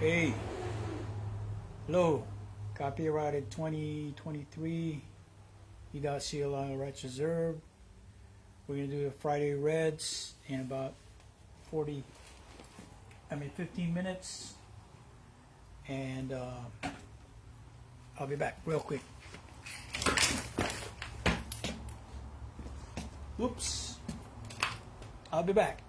Hey, hello. Copyrighted 2023 e.CELi rights reserved. We're gonna do the Friday Reds in about 15 minutes, and I'll be back real quick. Oops. I'll be back.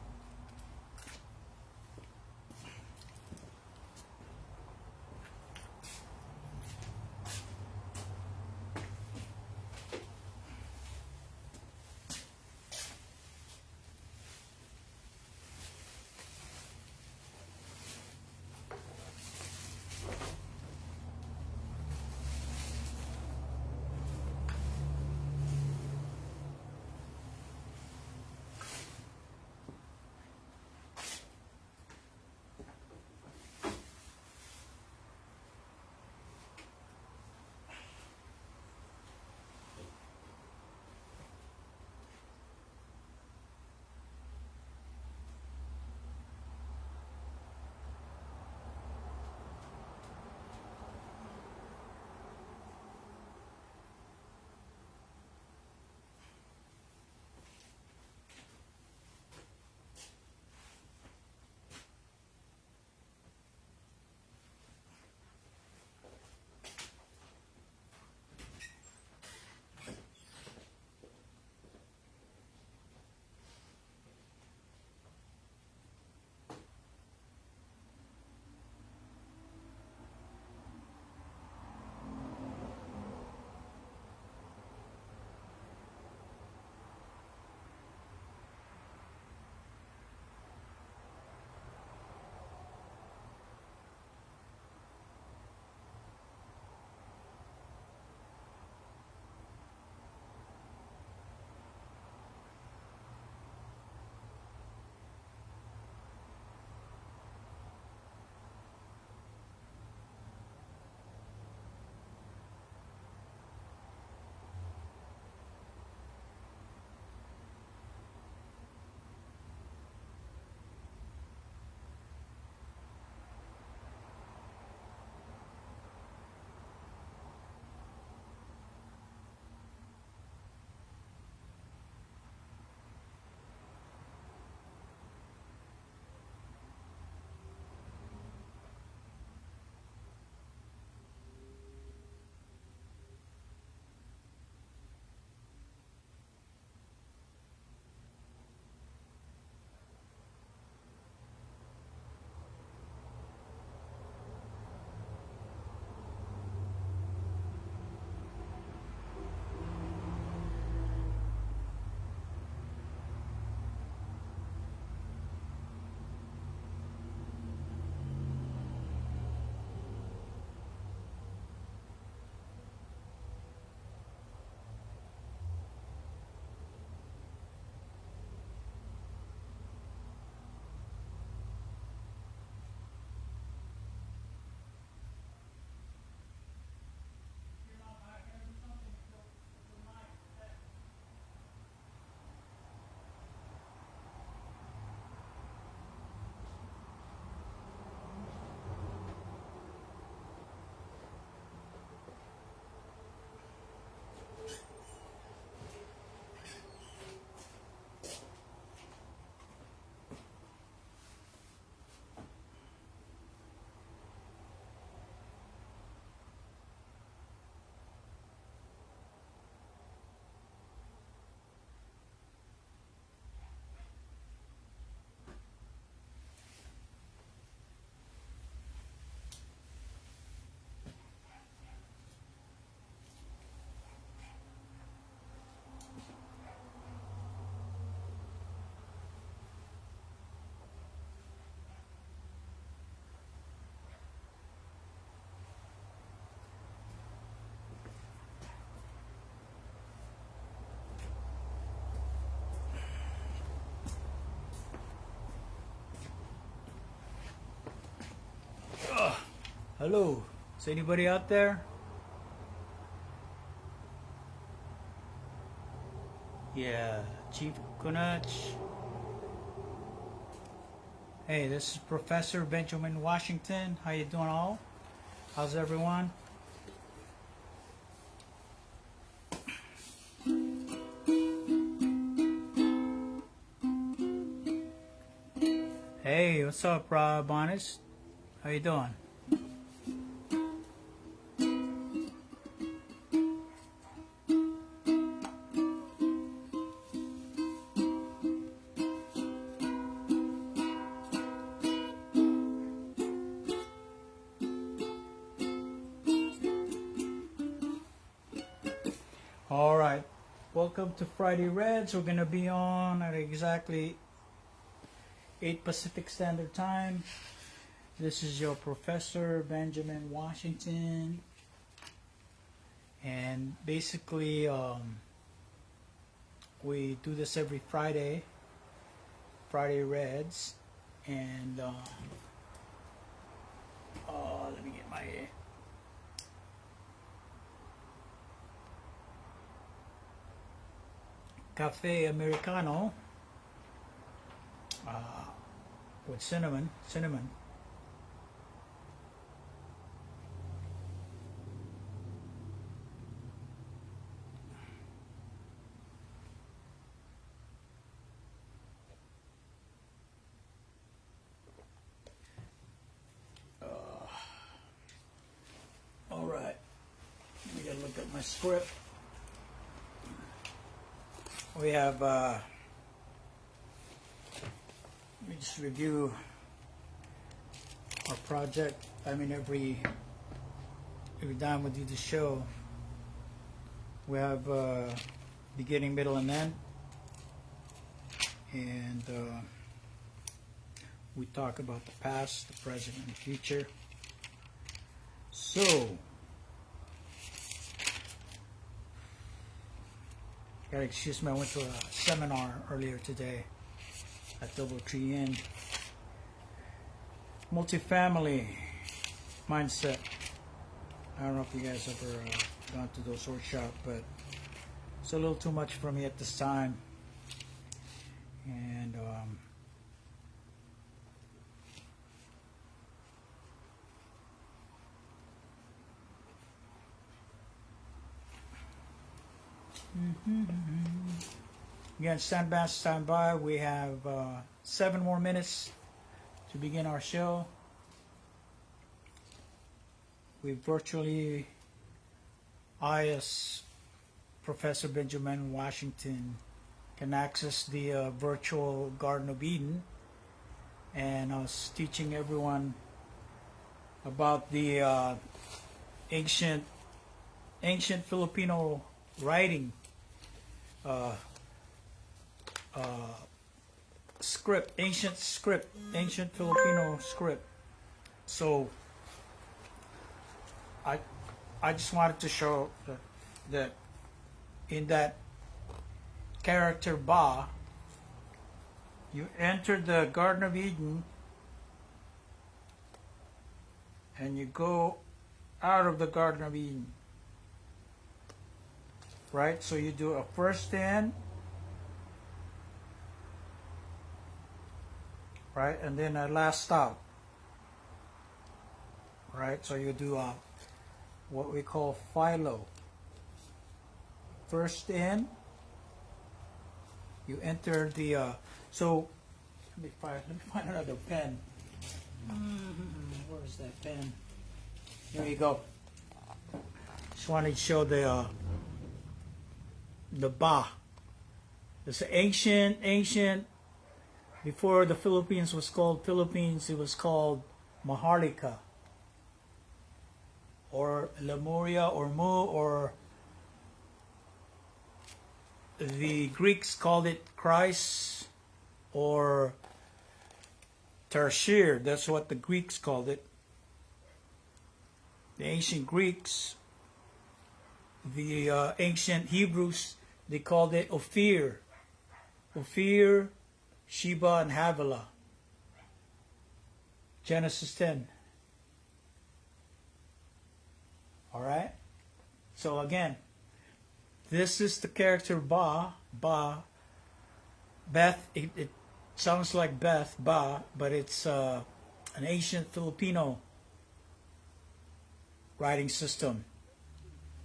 Hello. Is anybody out there? Yeah, Chief Kunach. Hey, this is Professor Benjamin Washington. How you doing all? How's everyone? Hey, what's up, Rob Honest? How you doing? All right, welcome to Friday Reds. We're gonna be on at exactly 8 Pacific Standard Time. This is your Professor Benjamin Washington, and basically we do this every Friday, Friday Reds, and let me get my Cafe Americano with cinnamon. All right, let me get a look at my script. We have, let me just review our project. I mean, every time we do the show, we have beginning, middle, and end. And we talk about the past, the present, and the future. So, gotta excuse me, I went to a seminar earlier today at Doubletree Inn. Multifamily mindset. I don't know if you guys ever gone to those workshops, but it's a little too much for me at this time. And again, stand by. We have 7 more minutes to begin our show. We virtually, I as Professor Benjamin Washington, can access the virtual Garden of Eden, and I was teaching everyone about the ancient Filipino writing script, ancient Filipino script. So I just wanted to show that in that character Ba, you enter the Garden of Eden and you go out of the Garden of Eden. Right? So you do a first in, right? And then a last out. Right? So you do what we call philo. First in, you enter the so let me find another pen. Where's that pen? There you go. Just wanted to show the Ba. It's ancient. Before the Philippines was called Philippines, it was called Maharlika, or Lemuria, or Mu, or the Greeks called it Christ, or Tarshir. That's what the Greeks called it. The ancient Greeks, the ancient Hebrews, they called it Ophir, Sheba, and Havilah. Genesis 10. All right. So again, this is the character Ba. Beth. It sounds like Beth, Ba, but it's an ancient Filipino writing system.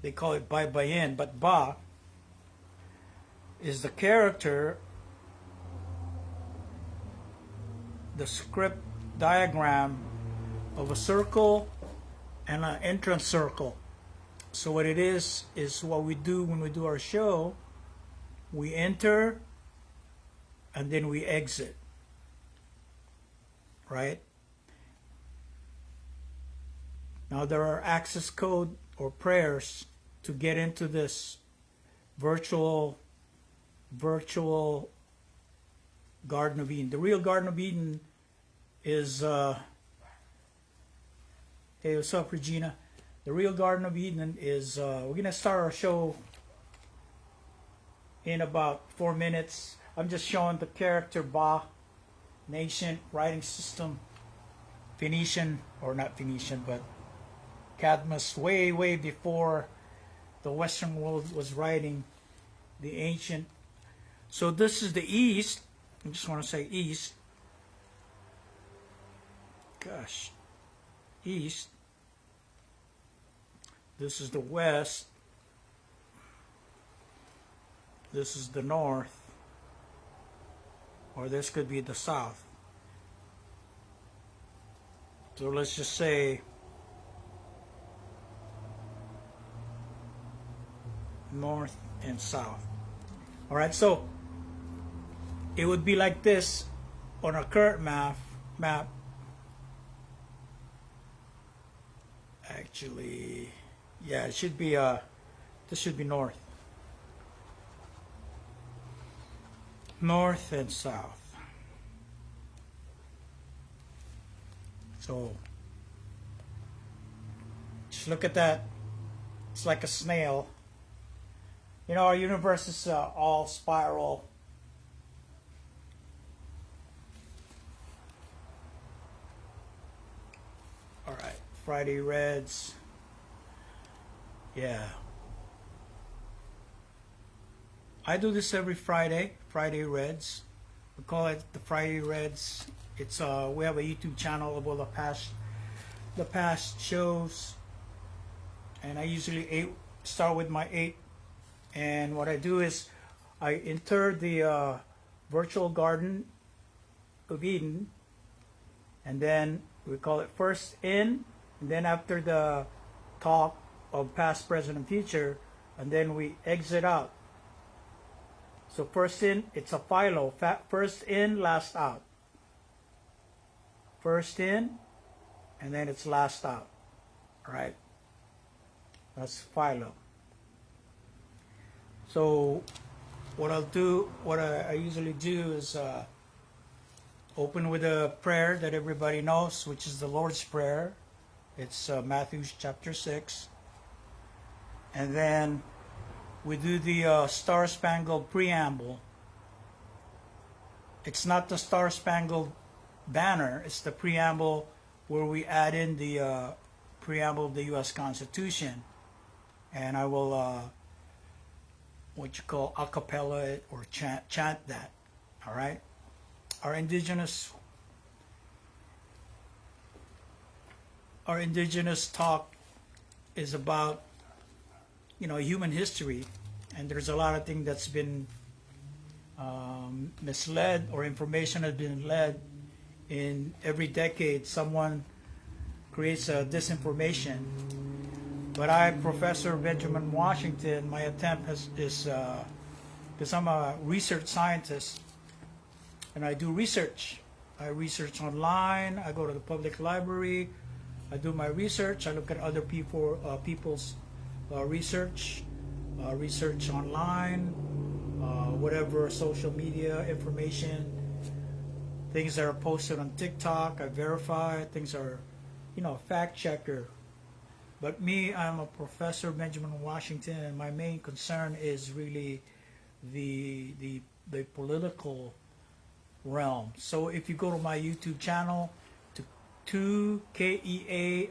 They call it Baybayin, but Ba is the character, the script diagram of a circle and an entrance circle. So what it is what we do when we do our show. We enter and then we exit, right? Now there are access code or prayers to get into this virtual Garden of Eden. The real Garden of Eden is hey, what's up, Regina? The real Garden of Eden is we're gonna start our show in about 4 minutes. I'm just showing the character Ba, an ancient writing system, Phoenician, or not Phoenician, but Cadmus, way before the Western world was writing, the ancient. So this is the East. I just want to say East. Gosh, East. This is the West. This is the North. Or this could be the South. So let's just say North and South. All right, so it would be like this on a current map. Actually, yeah, it should be this should be north. North and south. So just look at that. It's like a snail. You know, our universe is all spiral. All right, Friday Reds. Yeah. I do this every Friday, Friday Reds. We call it the Friday Reds. It's we have a YouTube channel of all the past shows, and I usually start with my 8. And what I do is I enter the virtual Garden of Eden, and then we call it first in, and then after the talk of past, present, and future, and then we exit out. So first in, it's a philo. First in, last out. First in, and then it's last out. All right? That's philo. So what I'll do, what I usually do is open with a prayer that everybody knows, which is the Lord's Prayer. It's Matthew chapter 6. And then we do the Star-Spangled Preamble. It's not the Star-Spangled Banner. It's the preamble where we add in the preamble of the U.S. Constitution. And I will, what you call, a cappella it or chant that. All right? Our indigenous talk is about, you know, human history, and there's a lot of things that's been misled, or information has been led. In every decade someone creates a disinformation. But I, Professor Benjamin Washington, my attempt is because I'm a research scientist and I do research. I research online, I go to the public library, I do my research, I look at other people's research online, whatever social media information, things that are posted on TikTok, I verify, things are, you know, fact checker. But me, I'm a Professor Benjamin Washington, and my main concern is really the political realm. So if you go to my YouTube channel, to KEA_L_Stan,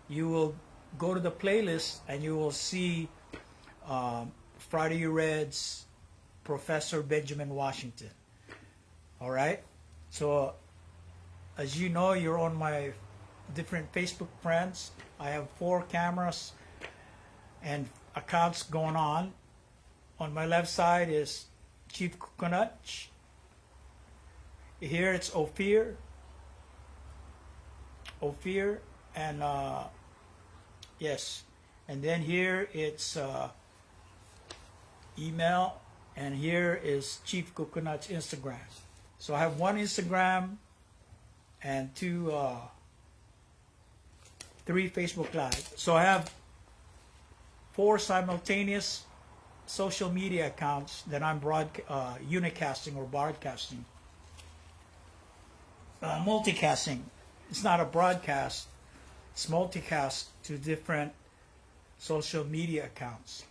you will go to the playlist and you will see Friday Reds Professor Benjamin Washington. All right. So as you know, you're on my different Facebook friends. I have 4 cameras and accounts going on. On my left side is Chief Coconut. Here it's Ophir, and yes, and then here it's email, and here is Chief Coconut's Instagram. So I have 1 Instagram and 3 Facebook Live. So I have 4 simultaneous social media accounts that I'm unicasting or broadcasting. Multicasting. It's not a broadcast. It's multicast to different social media accounts.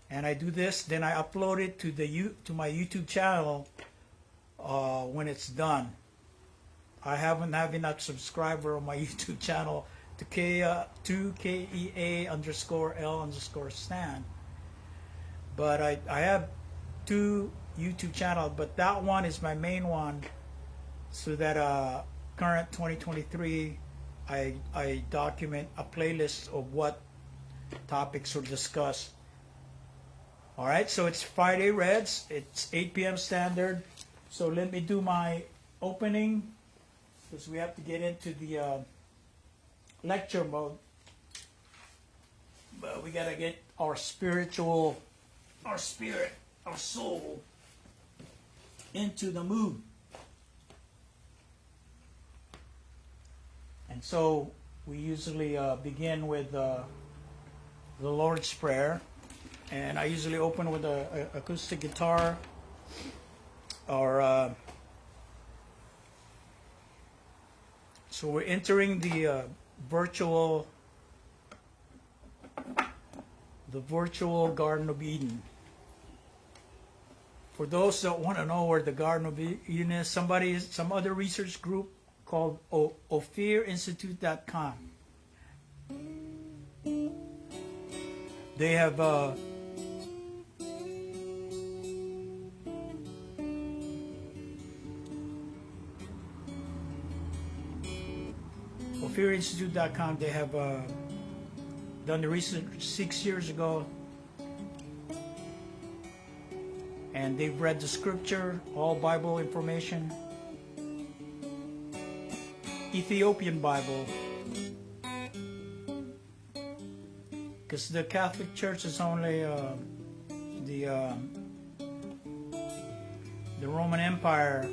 And I do this, then I upload it to my YouTube channel when it's done. I haven't have enough subscriber on my YouTube channel to KEA_L_Stan. But I have 2 YouTube channels, but that one is my main one, so that current 2023 I document a playlist of what topics were discussed. All right, so it's Friday Reds. It's 8 p.m. Standard. So let me do my opening, because we have to get into the lecture mode. But we gotta get our soul into the mood. And so we usually begin with the Lord's Prayer, and I usually open with a acoustic guitar, or so we're entering the virtual Garden of Eden. For those that want to know where the Garden of Eden is, some other research group called OphirInstitute.com. They have OphirInstitute.com. They have done the research 6 years ago, and they've read the scripture, all Bible information, Ethiopian Bible, because the Catholic Church is only the Roman Empire,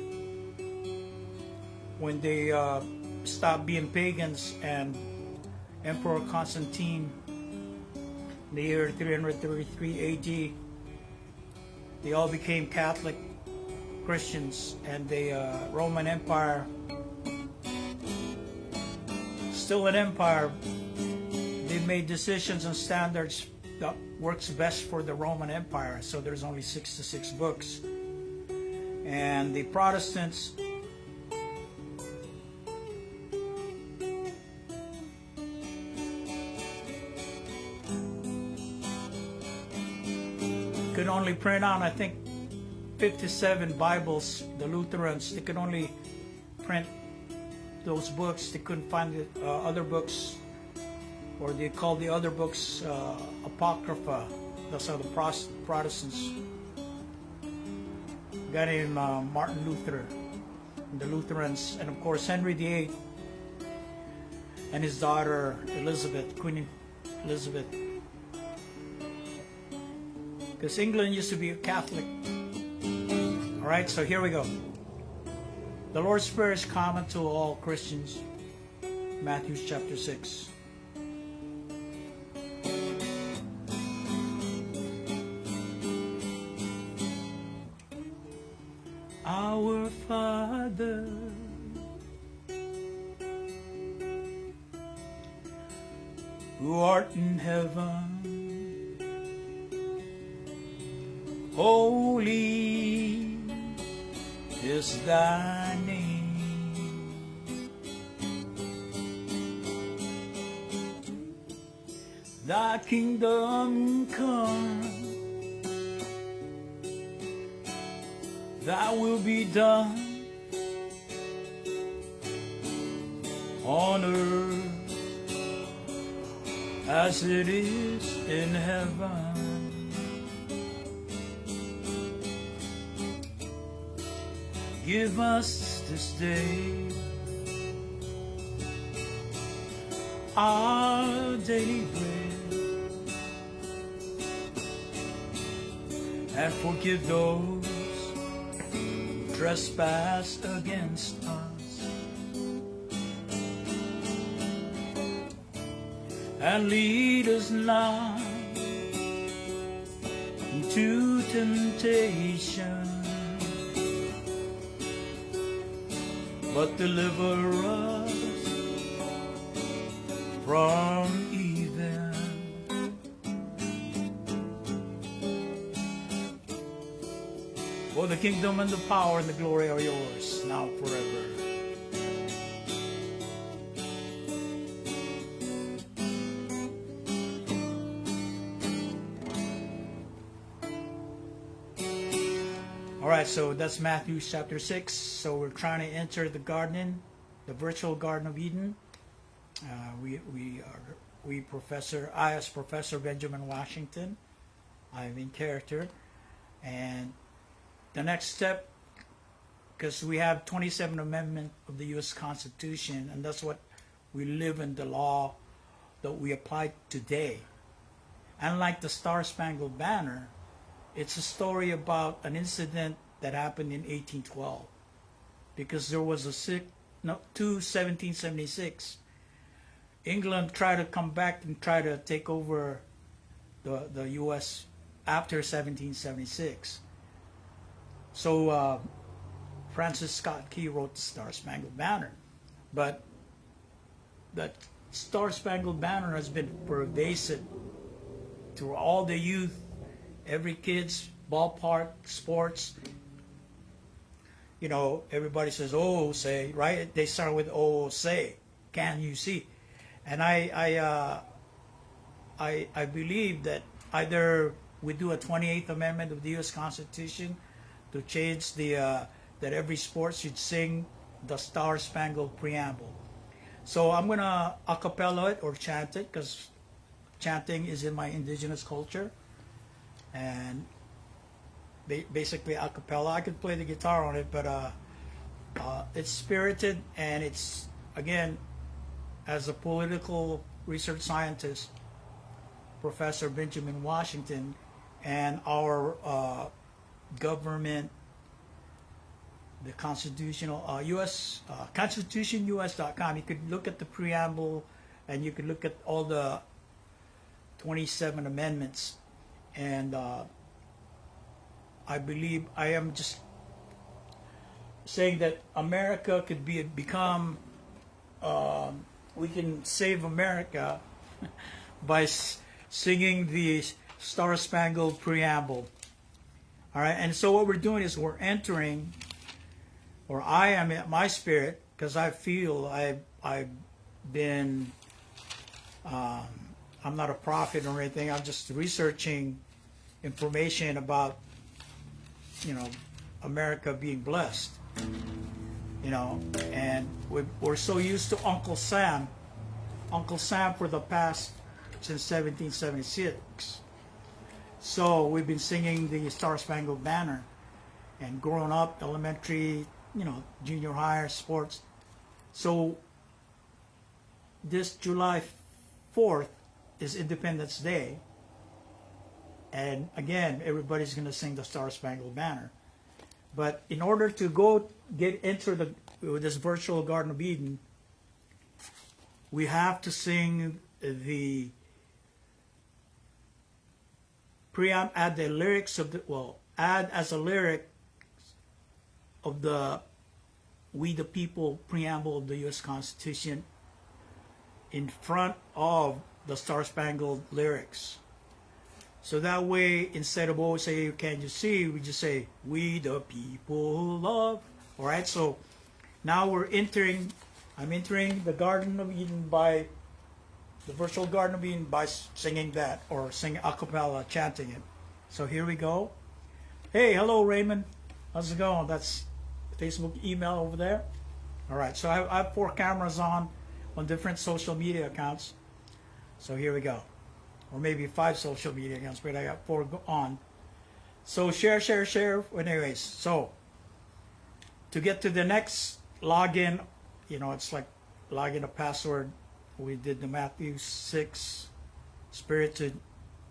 when they stopped being pagans, and Emperor Constantine, in the year 333 AD, they all became Catholic Christians, and the Roman Empire, still an empire, they made decisions and standards that works best for the Roman Empire. So there's only 66 books. And the Protestants could only print out, I think, 57 Bibles. The Lutherans, they could only print those books. They couldn't find the other books, or they called the other books Apocrypha. That's how the Protestants got in Martin Luther, the Lutherans, and of course Henry VIII and his daughter Elizabeth, Queen Elizabeth. Because England used to be Catholic. All right, so here we go. The Lord's Prayer is common to all Christians. Matthew chapter 6. Our Father, who art in heaven, holy is thy name. Thy kingdom come, Thy will be done on earth as it is in heaven. Give us this day our daily bread, and forgive those who trespass against us, and lead us not into temptation, but deliver us from evil. For the kingdom and the power and the glory are yours, now and forever. Alright, so that's Matthew chapter 6. So we're trying to enter the garden, the virtual Garden of Eden. I as Professor Benjamin Washington, I'm in character. And the next step, because we have 27th Amendment of the U.S. Constitution, and that's what we live in, the law that we apply today. Unlike the Star-Spangled Banner, it's a story about an incident that happened in 1812, because there was a 1776. England tried to come back and try to take over the U.S. after 1776. So Francis Scott Key wrote the Star-Spangled Banner. But that Star-Spangled Banner has been pervasive through all the youth, every kid's ballpark, sports. You know, everybody says, oh, say, right? They start with, oh, say, can you see? And I believe that either we do a 28th Amendment of the U.S. Constitution to change that every sport should sing the Star-Spangled Preamble. So I'm going to a cappella it or chant it, because chanting is in my indigenous culture. And basically a cappella. I could play the guitar on it, but it's spirited, and it's, again, as a political research scientist, Professor Benjamin Washington, and our government, the constitutional U.S. constitutionus.com. You could look at the preamble, and you could look at all the 27 amendments, and I believe I am just saying that America could become. We can save America by singing the Star-Spangled Preamble. All right, and so what we're doing is we're entering, or I am at my spirit, because I feel I've been, I'm not a prophet or anything. I'm just researching information about, you know, America being blessed. You know, and we're so used to Uncle Sam for the past, since 1776. So we've been singing the Star-Spangled Banner, and growing up, elementary, you know, junior high, sports. So this July 4th is Independence Day, and again, everybody's going to sing the Star-Spangled Banner. But in order to enter this virtual Garden of Eden, we have to sing the preamble, add the lyrics of the, add as a lyric of the We the People preamble of the U.S. Constitution in front of the Star-Spangled lyrics. So that way, instead of always say, can you see, we just say, we the people of. All right, so now I'm entering the Garden of Eden by, the virtual Garden of Eden by singing that, or singing a cappella, chanting it. So here we go. Hey, hello, Raymond. How's it going? That's Facebook email over there. All right, so I have 4 cameras on different social media accounts. So here we go. Or maybe 5 social media accounts, but I got 4 on. So share. Anyways, so to get to the next login, it's like login a password. We did the Matthew 6 spirited,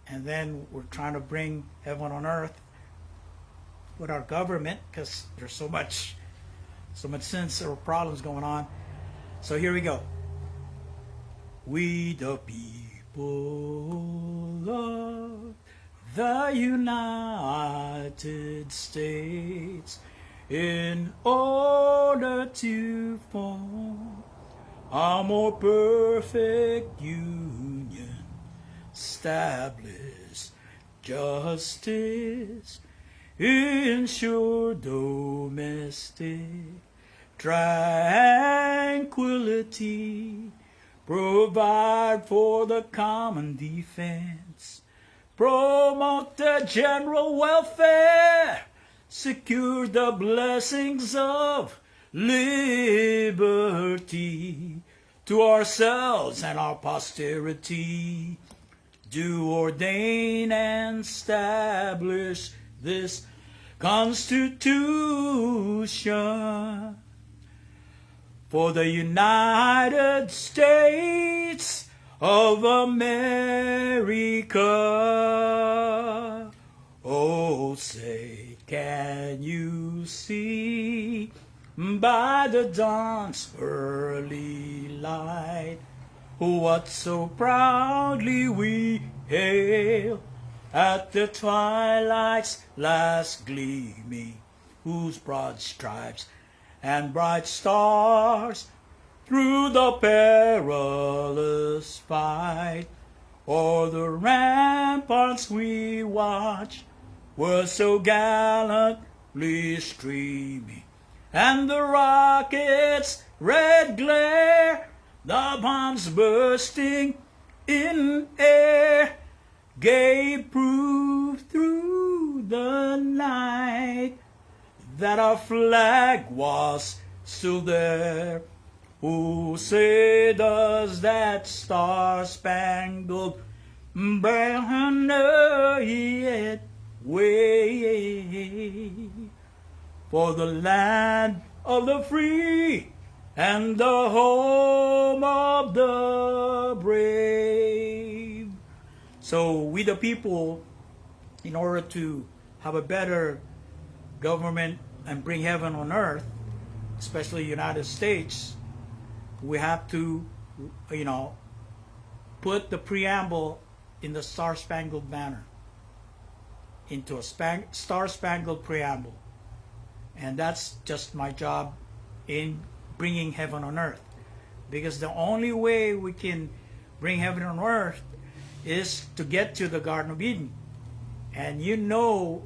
and then we're trying to bring heaven on earth with our government, because there's so much sins or problems going on. So here we go. We the people of the United States, in order to form a more perfect union, establish justice, ensure domestic tranquility, provide for the common defense, promote the general welfare, secure the blessings of liberty to ourselves and our posterity, do ordain and establish this Constitution for the United States of America. Oh, say, can you see by the dawn's early light what so proudly we hail at the twilight's last gleaming, whose broad stripes and bright stars through the perilous fight o'er the ramparts we watch were so gallantly streaming, and the rockets' red glare, the bombs bursting in air, gave proof through the night that our flag was still there. Who say does that star-spangled banner yet wave for the land of the free and the home of the brave? So we the people, in order to have a better government and bring heaven on earth, especially the United States, we have to, put the preamble in the Star-Spangled Banner, into a Star-Spangled preamble. And that's just my job in bringing heaven on earth. Because the only way we can bring heaven on earth is to get to the Garden of Eden. And you know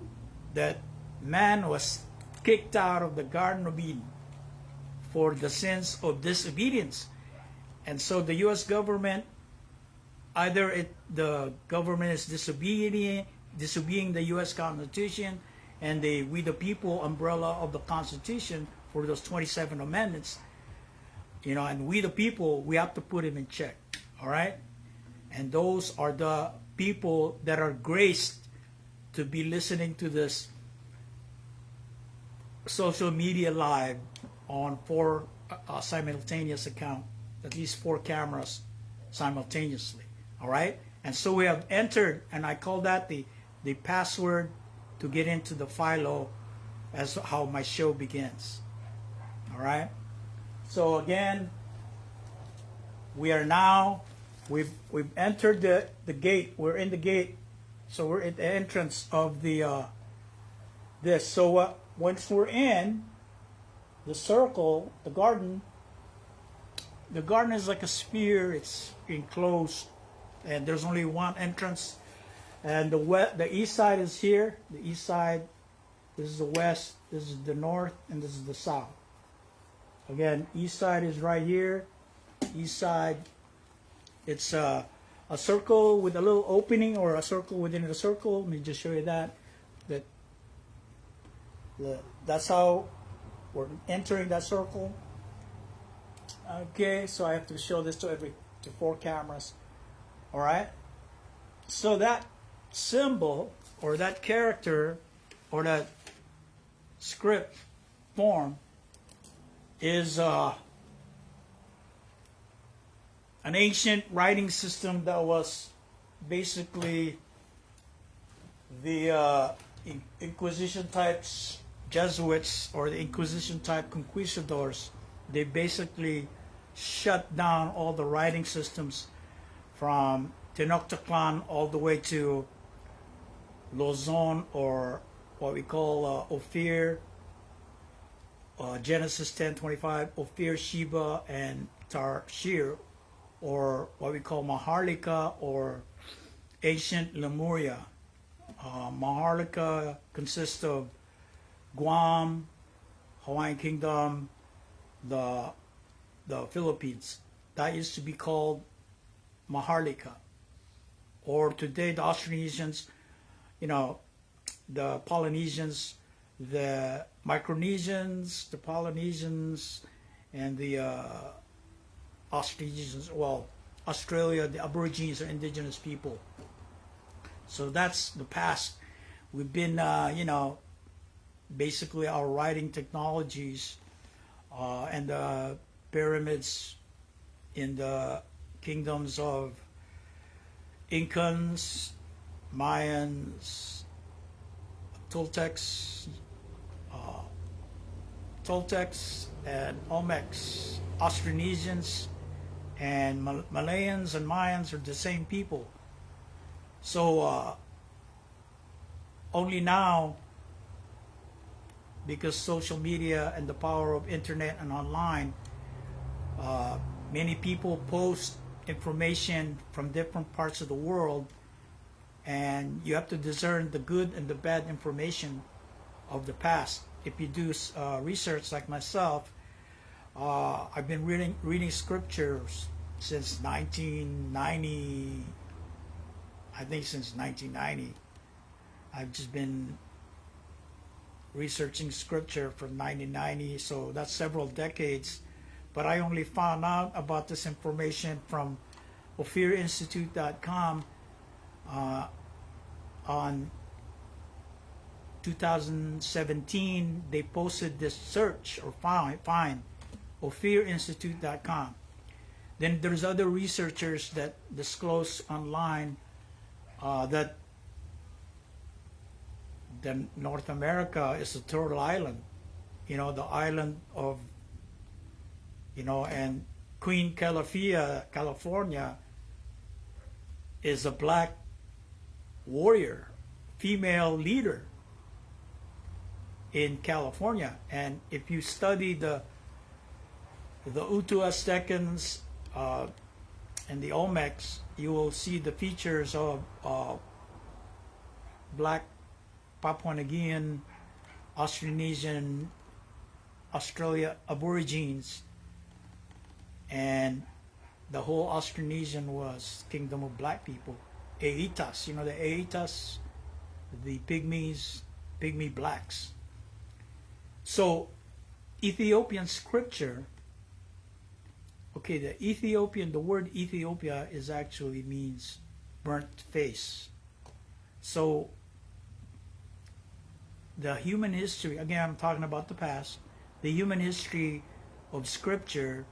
that man was kicked out of the Garden of Eden for the sins of disobedience. And so the U.S. government, either the government is disobeying the U.S. Constitution, and we the people umbrella of the Constitution for those 27 amendments, and we the people, we have to put him in check, all right? And those are the people that are graced to be listening to this social media live on 4 simultaneous account, at least 4 cameras simultaneously, all right? And so we have entered, and I call that the password to get into the philo, as how my show begins, all right? So again, we are now, we've entered the gate. We're in the gate, so we're at the entrance of the this. So once we're in the circle, the garden is like a sphere. It's enclosed, and there's only one entrance. And the east side is here. The east side. This is the west. This is the north, and this is the south. Again, east side is right here. East side. It's a circle with a little opening, or a circle within a circle. Let me just show you that That's how we're entering that circle. Okay, so I have to show this to 4 cameras. All right. So that symbol or that character or that script form is an ancient writing system that was basically the Inquisition types, Jesuits, or the Inquisition type conquistadors. They basically shut down all the writing systems from Tenochtitlan all the way to Luzon, or what we call Ophir, Genesis 10:25, Ophir, Sheba, and Tarshir, or what we call Maharlika or ancient Lemuria. Maharlika consists of Guam, Hawaiian Kingdom, the Philippines. That used to be called Maharlika. Or today the Austronesians, the Polynesians, the Micronesians, the Polynesians, and the Austronesians, well, Australia, the Aborigines are indigenous people. So that's the past. We've been, basically our writing technologies and the pyramids in the kingdoms of Incans, Mayans, Toltecs, and Olmecs, Austronesians, and Malayans and Mayans are the same people. So only now, because social media and the power of internet and online, many people post information from different parts of the world, and you have to discern the good and the bad information of the past. If you do research like myself, I've been reading scriptures since 1990. I think since 1990. I've just been researching scripture from 1990, so that's several decades. But I only found out about this information from OphirInstitute.com on 2017. They posted this search or find OphirInstitute.com. Then there's other researchers that disclose online that North America is a turtle island, the island of, and Queen Calafia, California, is a black warrior, female leader in California. And if you study the Utu Aztecans and the Olmecs, you will see the features of black Papua New Guinean, Austronesian, Australia Aborigines, and the whole Austronesian was kingdom of black people. Aitas, the Aitas, the pygmy blacks. So Ethiopian scripture, okay, the word Ethiopia is actually means burnt face. So the human history, again, I'm talking about the past, the human history of scripture,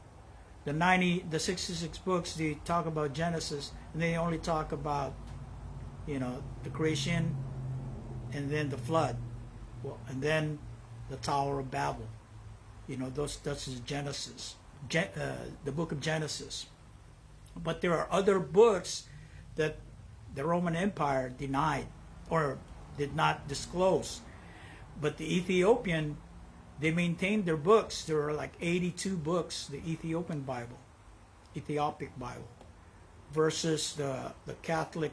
the 66 books, they talk about Genesis, and they only talk about, the creation, and then the flood, and then the Tower of Babel. That's Genesis, the book of Genesis. But there are other books that the Roman Empire denied or did not disclose. But the Ethiopian, they maintained their books. There are like 82 books, the Ethiopian Bible, Ethiopic Bible, versus the Catholic,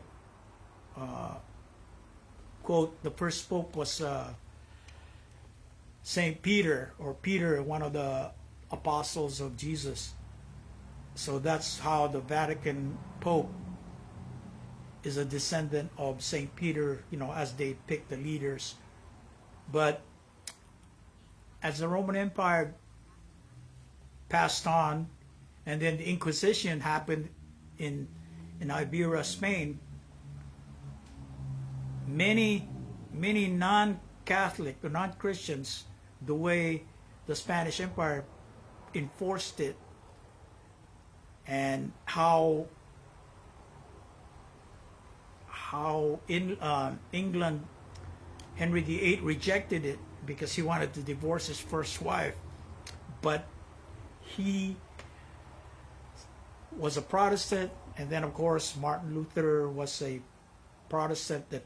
quote, the first pope was Saint Peter, or Peter, one of the apostles of Jesus. So that's how the Vatican Pope is a descendant of Saint Peter, as they pick the leaders. But as the Roman Empire passed on, and then the Inquisition happened in Iberia, Spain, many non-Catholic or non-Christians, the way the Spanish Empire enforced it, and how in England, Henry VIII rejected it because he wanted to divorce his first wife, but he was a Protestant, and then of course Martin Luther was a Protestant that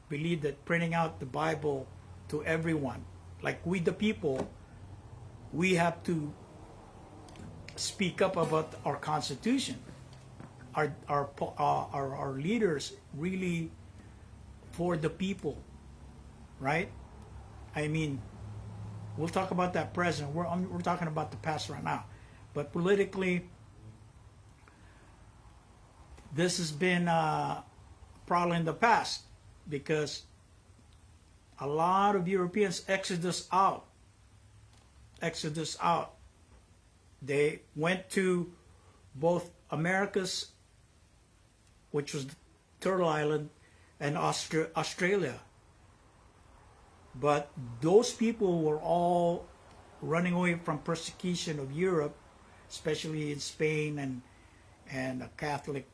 believed that printing out the Bible to everyone, like we the people, we have to speak up about our Constitution. Our leaders really for the people, right? I mean, we'll talk about that present. We're talking about the past right now, but politically, this has been probably in the past because a lot of Europeans exodus out. They went to both Americas, which was Turtle Island, and Australia. But those people were all running away from persecution of Europe, especially in Spain and a Catholic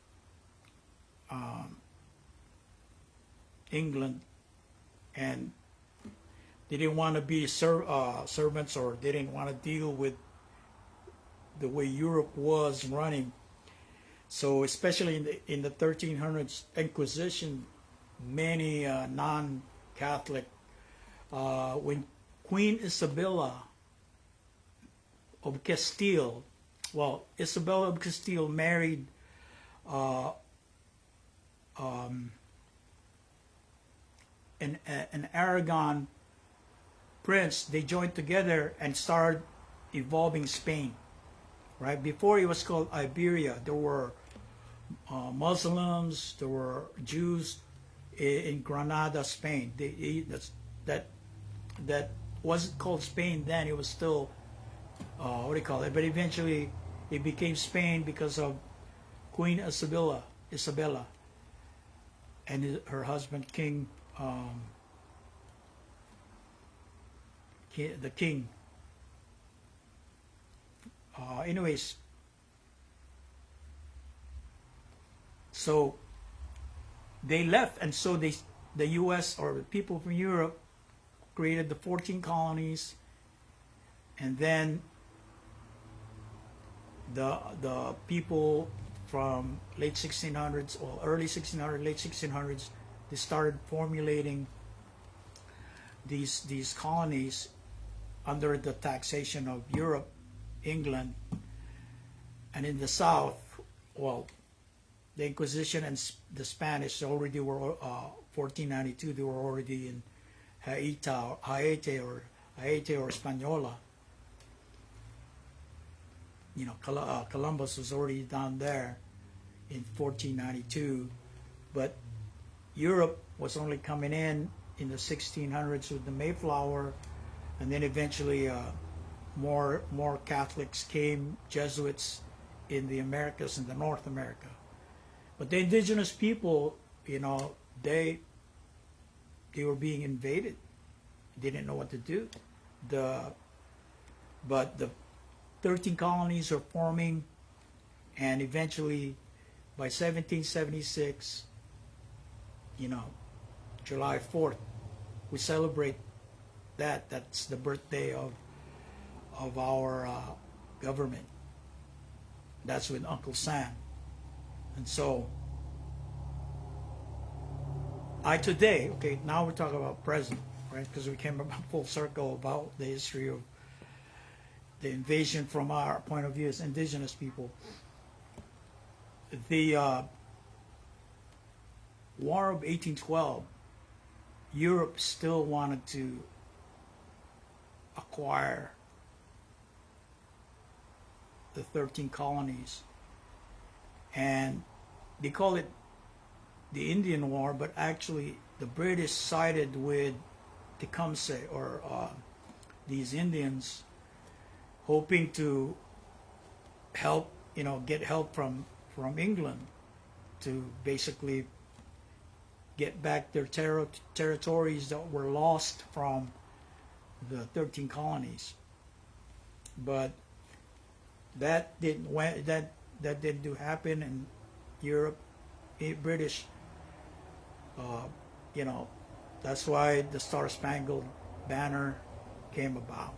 England, and they didn't want to be servants, or they didn't want to deal with the way Europe was running. So especially in the 1300s Inquisition, many non-Catholic, when Queen Isabella of Castile, well, Isabella of Castile married an Aragon prince, they joined together and started evolving Spain. Right before it was called Iberia, there were Muslims, there were Jews in Granada, Spain. That wasn't called Spain then. It was still what do you call it? But eventually, it became Spain because of Queen Isabella, and her husband King, the king. Anyways, so they left, and so the U.S. or the people from Europe created the 14 colonies, and then the people from late 1600s or early 1600s, late 1600s, they started formulating these colonies under the taxation of Europe, England, and in the South, well, the Inquisition and the Spanish already were 1492. They were already in Haiti or Española. You know, Columbus was already down there in 1492, but Europe was only coming in the 1600s with the Mayflower, and then eventually more Catholics came, Jesuits in the Americas and the North America. But the indigenous people, you know, they were being invaded. They didn't know what to do. But the 13 colonies are forming, and eventually by 1776, you know, July 4th, we celebrate that. That's the birthday of our government. That's with Uncle Sam. And so today, okay, now we're talking about present, right? Because we came about full circle about the history of the invasion from our point of view as indigenous people. The War of 1812, Europe still wanted to acquire the 13 colonies, and they call it the Indian War, but actually the British sided with Tecumseh, or these Indians, hoping to help, get help from England to basically get back their territories that were lost from the 13 colonies. But that didn't happen, and Europe, British, that's why the Star Spangled Banner came about.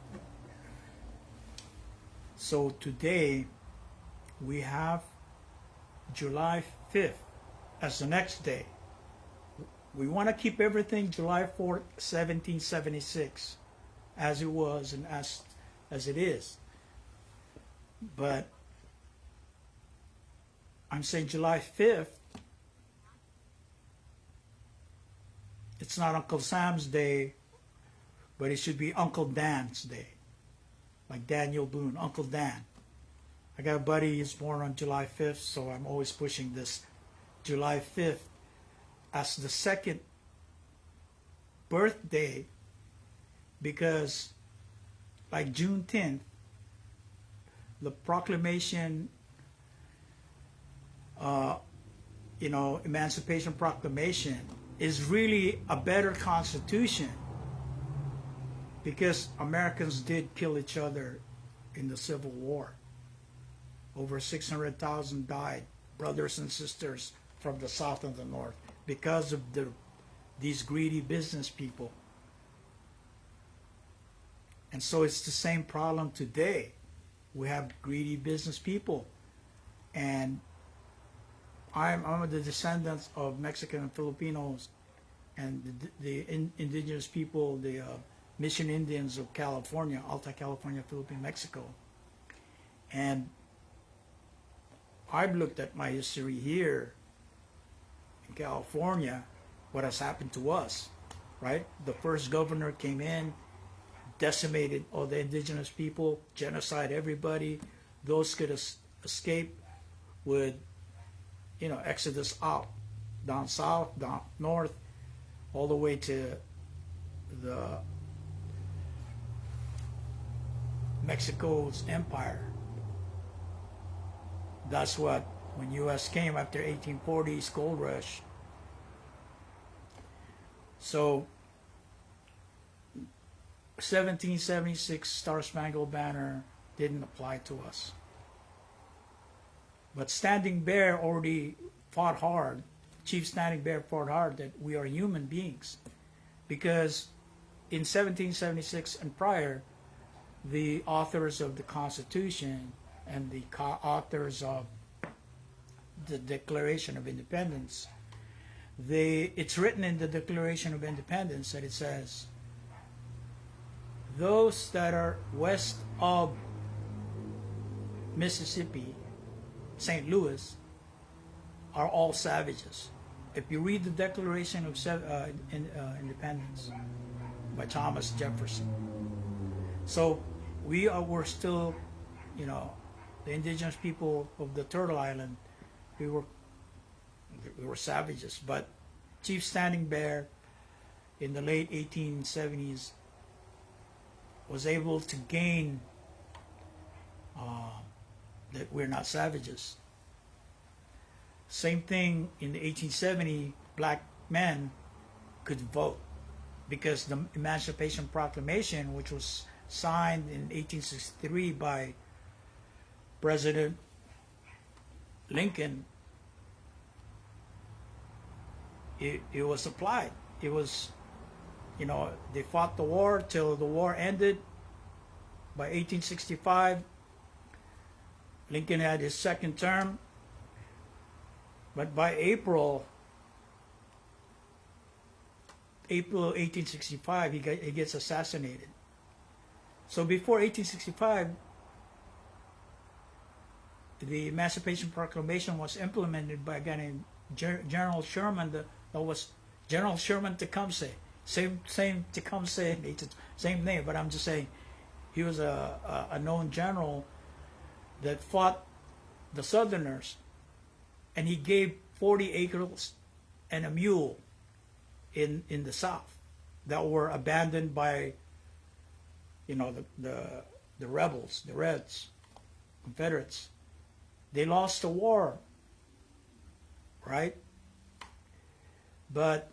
So today we have July 5th as the next day. We want to keep everything July 4th, 1776, as it was and as it is. But I'm saying July 5th, it's not Uncle Sam's day, but it should be Uncle Dan's day. Like Daniel Boone, Uncle Dan. I got a buddy, he's born on July 5th, so I'm always pushing this July 5th as the second birthday, because like June 10th, the proclamation, Emancipation Proclamation is really a better constitution, because Americans did kill each other in the Civil War. Over 600,000 died, brothers and sisters from the South and the North, because of these greedy business people. And so it's the same problem today. We have greedy business people. And I'm the descendants of Mexican and Filipinos and the indigenous people, the Mission Indians of California, Alta California, Philippine, Mexico. And I've looked at my history here in California, what has happened to us, right? The first governor came in, decimated all the indigenous people, genocide everybody. Those could escape would, exodus out, down south, down north, all the way to the Mexico's empire. That's what, when U.S. came after 1840s gold rush. So 1776 Star Spangled Banner didn't apply to us. But Standing Bear already fought hard. Chief Standing Bear fought hard that we are human beings. Because in 1776 and prior, the authors of the Constitution and the authors of the Declaration of Independence, it's written in the Declaration of Independence that it says, those that are west of Mississippi, St. Louis, are all savages. If you read the Declaration of Independence by Thomas Jefferson. So we're still, the indigenous people of the Turtle Island, we were savages. But Chief Standing Bear in the late 1870s was able to gain that we're not savages. Same thing in the 1870, black men could vote, because the Emancipation Proclamation, which was signed in 1863 by President Lincoln, it was applied. It was, they fought the war till the war ended. By 1865, Lincoln had his second term. But by April 1865, he gets assassinated. So before 1865, the Emancipation Proclamation was implemented by a guy named General Sherman. That was General Sherman Tecumseh. Same Tecumseh, same name, but I'm just saying he was a known general that fought the Southerners, and he gave 40 acres and a mule in the South that were abandoned by you know, the rebels, the Reds, Confederates. They lost the war, right? But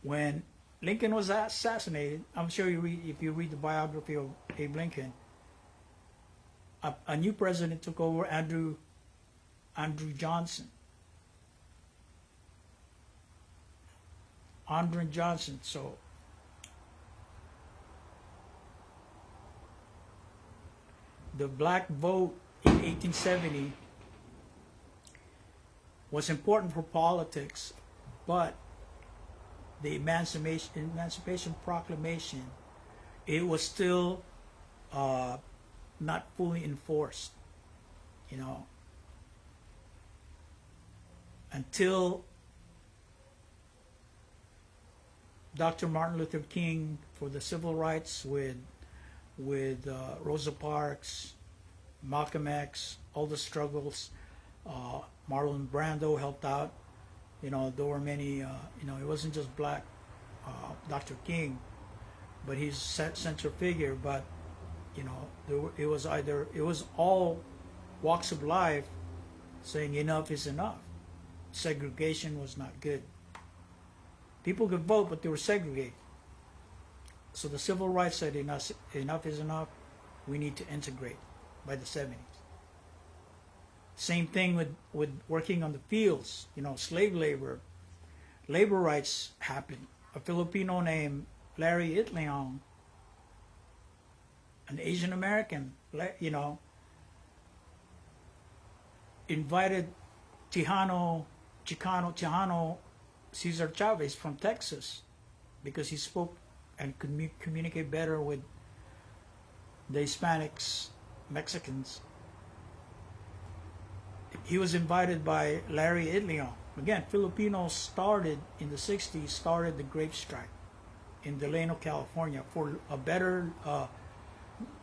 when Lincoln was assassinated, I'm sure if you read the biography of Abe Lincoln, a new president took over, Andrew Johnson. Andrew Johnson. So the black vote in 1870 was important for politics, but the Emancipation Proclamation, it was still not fully enforced, you know, until Dr. Martin Luther King for the civil rights with Rosa Parks, Malcolm X, all the struggles. Marlon Brando helped out. You know, there were many, you know, it wasn't just black Dr. King, but he's a central figure. But, you know, it was all walks of life saying enough is enough. Segregation was not good. People could vote, but they were segregated. So the civil rights said enough is enough. We need to integrate by the 70s. Same thing with working on the fields. You know, slave labor rights happened. A Filipino named Larry Itliong, an Asian American, you know, invited Chicano Cesar Chavez from Texas, because he spoke and could communicate better with the Hispanics, Mexicans. He was invited by Larry Itliong. Again, Filipinos started in the 60s, started the grape strike in Delano, California for a better,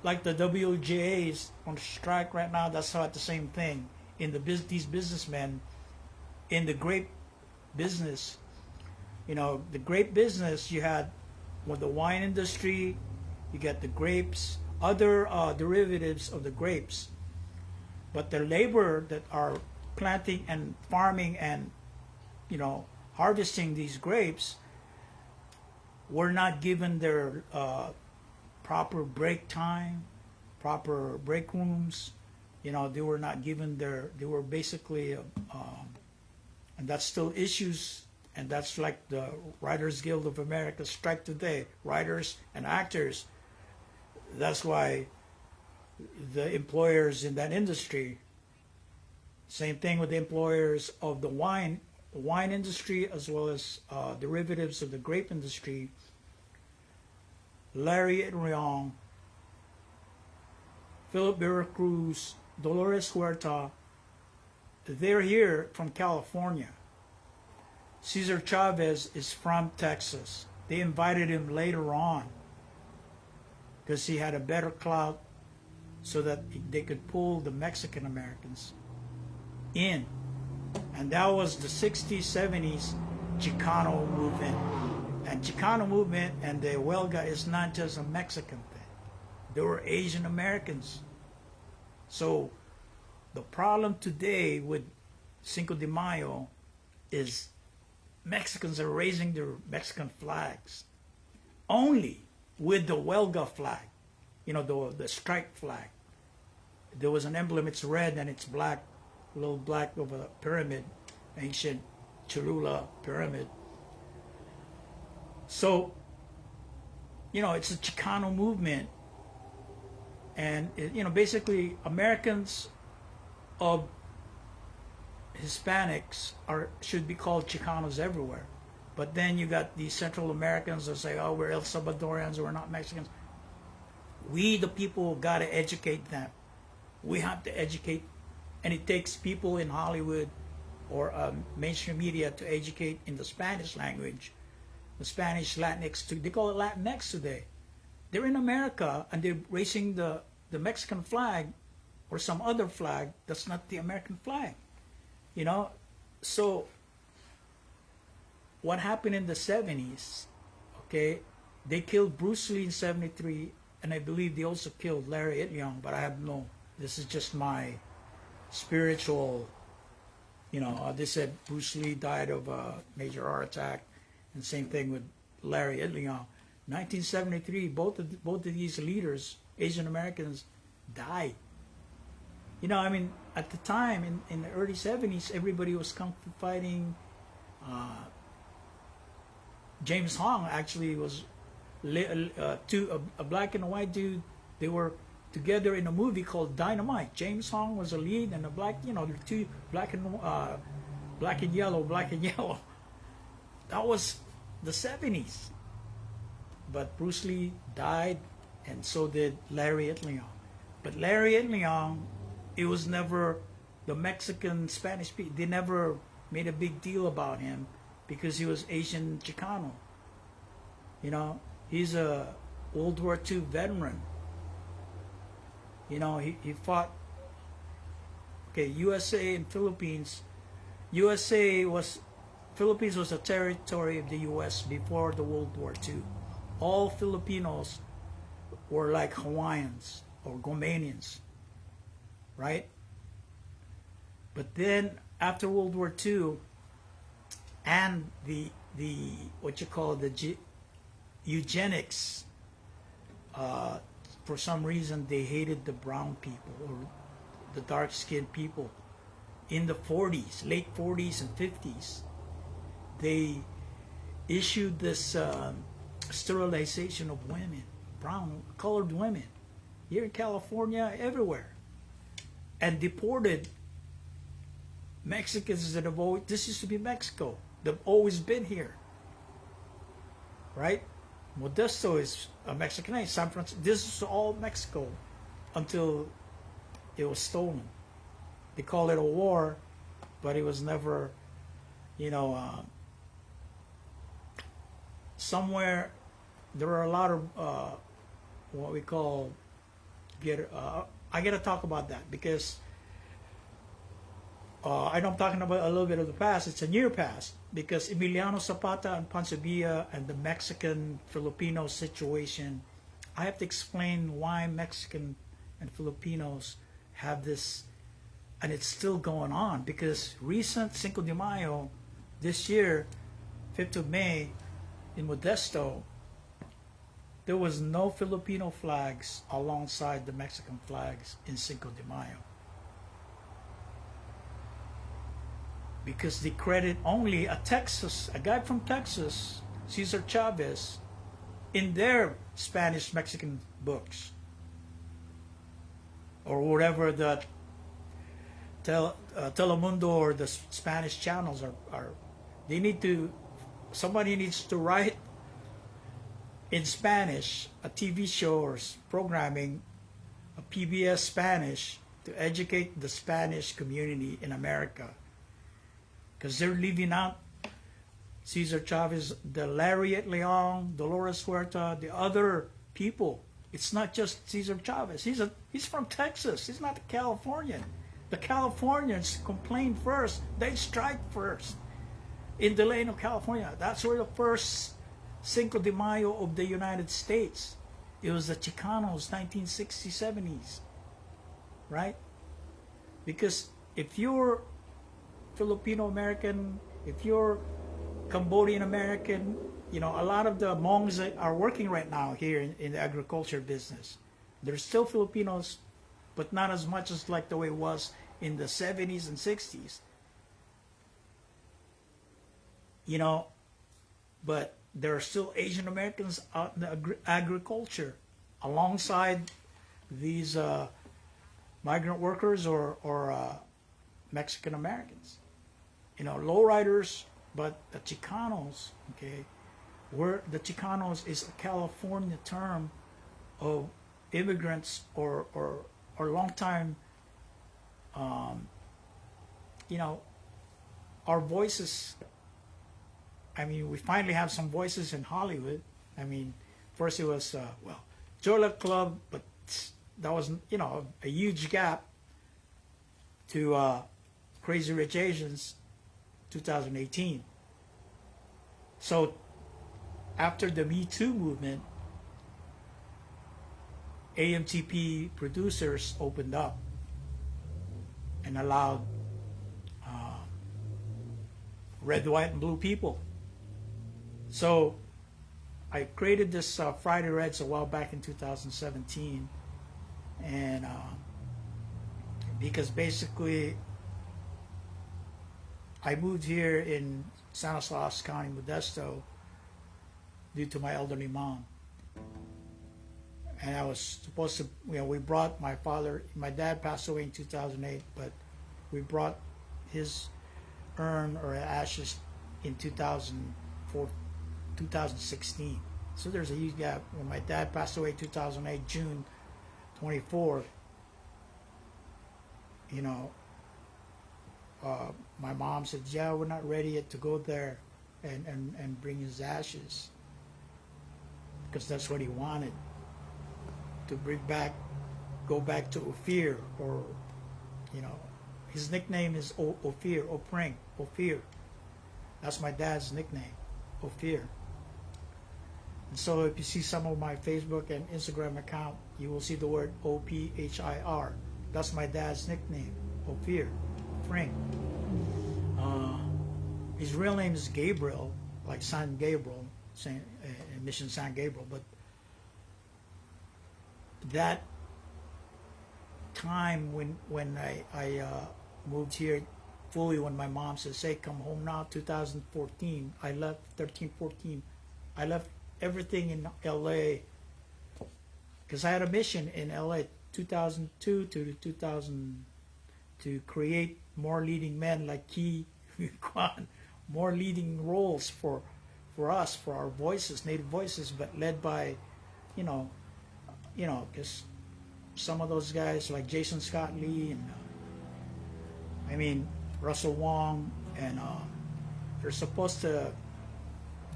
like the WJAs on strike right now, that's about the same thing. In these businessmen in the grape business, you know, the grape business, you had with the wine industry, you get the grapes, other derivatives of the grapes. But the labor that are planting and farming and, you know, harvesting these grapes were not given their proper break time, proper break rooms. You know, they were not given they were basically, and that's still issues, and that's like the Writers Guild of America strike today, writers and actors. That's why the employers in that industry, same thing with the employers of the wine industry as well as derivatives of the grape industry. Larry Itliong, Philip Veracruz, Dolores Huerta, they're here from California. Cesar Chavez is from Texas. They invited him later on because he had a better clout so that they could pull the Mexican Americans in. And that was the 60s, 70s Chicano movement. And Chicano movement and the Huelga is not just a Mexican thing. There were Asian Americans. So the problem today with Cinco de Mayo is Mexicans are raising their Mexican flags only with the Huelga flag, you know, the strike flag. There was an emblem, it's red and it's black, a little black over a pyramid, ancient Cholula pyramid. So, you know, it's a Chicano movement. And, you know, basically Americans of Hispanics should be called Chicanos everywhere. But then you got these Central Americans that say, oh, we're El Salvadorians, we're not Mexicans. We, the people, got to educate them. We have to educate, and it takes people in Hollywood or mainstream media to educate in the Spanish language. The Spanish Latinx, they call it Latinx today. They're in America and they're raising the Mexican flag or some other flag that's not the American flag. You know, so what happened in the 70s, okay, they killed Bruce Lee in 73 and I believe they also killed Larry Itliong, but I have no, this is just my spiritual, they said Bruce Lee died of a major heart attack, and same thing with Larry Itliong. 1973, both of these leaders, Asian Americans, died. At the time, in the early 70s, everybody was kung fu fighting. James Hong actually was a black and a white dude. They were together in a movie called Dynamite. James Hong was a lead, and a black, two black and yellow. That was the 70s. But Bruce Lee died, and so did Larry Itliong. But Larry Itliong, it was never the Mexican Spanish people. They never made a big deal about him because he was Asian Chicano. He's a World War II veteran. He fought. Okay, USA and Philippines. Philippines was a territory of the U.S. before the World War II. All Filipinos were like Hawaiians or Gomanians, right? But then after World War II, and the what you call the eugenics, for some reason they hated the brown people or the dark-skinned people. In the 40s, late 40s and 50s, they issued this sterilization of women, brown, colored women, here in California, everywhere, and deported Mexicans that have always, this used to be Mexico, they've always been here, right? Modesto is a Mexican name. San Francisco, this is all Mexico until it was stolen. They call it a war, but it was never, somewhere there are a lot of what we call I gotta talk about that because I know I'm talking about a little bit of the past. It's a near past because EMILIANO ZAPATA and Ponce Villa and the Mexican-Filipino situation. I have to explain why Mexican and Filipinos have this, and it's still going on because recent Cinco de Mayo this year, 5th of May, in Modesto, there was no Filipino flags alongside the Mexican flags in Cinco de Mayo. Because they credit only a guy from Texas, Cesar Chavez, in their Spanish-Mexican books. Or whatever the Telemundo or the Spanish channels are. They need to, somebody needs to write in Spanish a TV show or programming, a PBS Spanish, to educate the Spanish community in America. Because they're leaving out Cesar Chavez, the Larry Itliong, Dolores Huerta, the other people. It's not just Cesar Chavez. He's from Texas. He's not a Californian. The Californians complained first. They strike first. In Delano, California. That's where the first Cinco de Mayo of the United States. It was the Chicanos, 1960s, 70s. Right? Because if you're Filipino American, if you're Cambodian American, a lot of the Hmongs that are working right now here in the agriculture business. They're still Filipinos, but not as much as like the way it was in the 70s and 60s. But there are still Asian Americans out in the agriculture alongside these migrant workers or Mexican Americans. Lowriders, but the Chicanos, okay, where the Chicanos is a California term of immigrants or long time, our voices. We finally have some voices in Hollywood. First it was, Jola Club, but that was, a huge gap to Crazy Rich Asians 2018. So after the Me Too movement, AMTP producers opened up and allowed red, white, and blue people. So I created this Friday Reds a while back in 2017, and because basically I moved here in San Jose County, Modesto, due to my elderly mom. And I was supposed to, we brought my dad passed away in 2008, but we brought his urn or ashes in 2016. So there's a huge gap. When my dad passed away in 2008, June 24th, my mom said, yeah, we're not ready yet to go there and bring his ashes, because that's what he wanted, to go back to Ophir, or his nickname is Ophir, Ophir. That's my dad's nickname, Ophir. And so if you see some of my Facebook and Instagram account, you will see the word OPHIR. That's my dad's nickname, Ophir, Frank. His real name is Gabriel, like San Gabriel, Mission San Gabriel. But that time when I moved here fully, when my mom says, "Hey, come home now," 2014, I left 13-14. I left everything in LA because I had a mission in LA 2002 to 2000 to create more leading men like Key Kwan, more leading roles for us, for our voices, native voices, but led by, because some of those guys like Jason Scott Lee and Russell Wong, and they're supposed to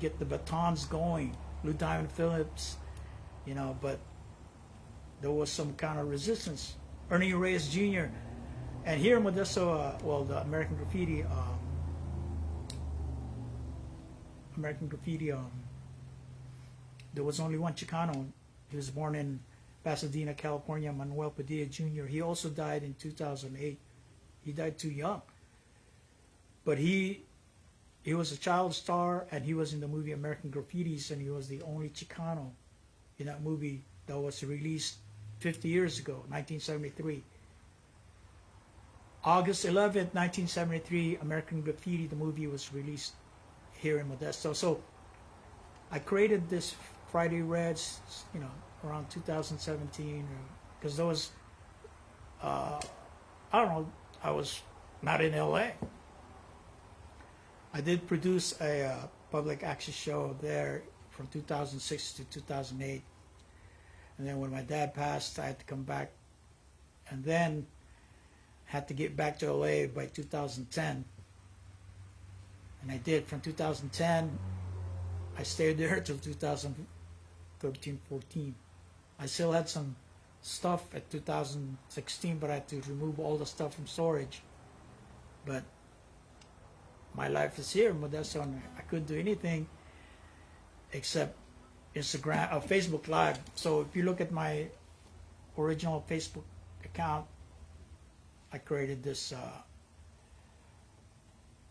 get the batons going, Lou Diamond Phillips, but there was some kind of resistance. Ernie Reyes Jr. And here in Modesto, the American Graffiti, there was only one Chicano. He was born in Pasadena, California, Manuel Padilla Jr. He also died in 2008. He died too young. But he was a child star, and he was in the movie American Graffitis, and he was the only Chicano in that movie that was released 50 years ago, 1973. August 11th, 1973, American Graffiti, the movie, was released here in Modesto. So I created this Friday Reds, around 2017, because there was, I was not in LA. I did produce a public access show there from 2006 to 2008. And then when my dad passed, I had to come back, and then had to get back to LA by 2010. And I did. From 2010, I stayed there till 2013-14. I still had some stuff at 2016, but I had to remove all the stuff from storage. But my life is here in Modesto, and I couldn't do anything except Instagram, Facebook Live. So if you look at my original Facebook account, I created this,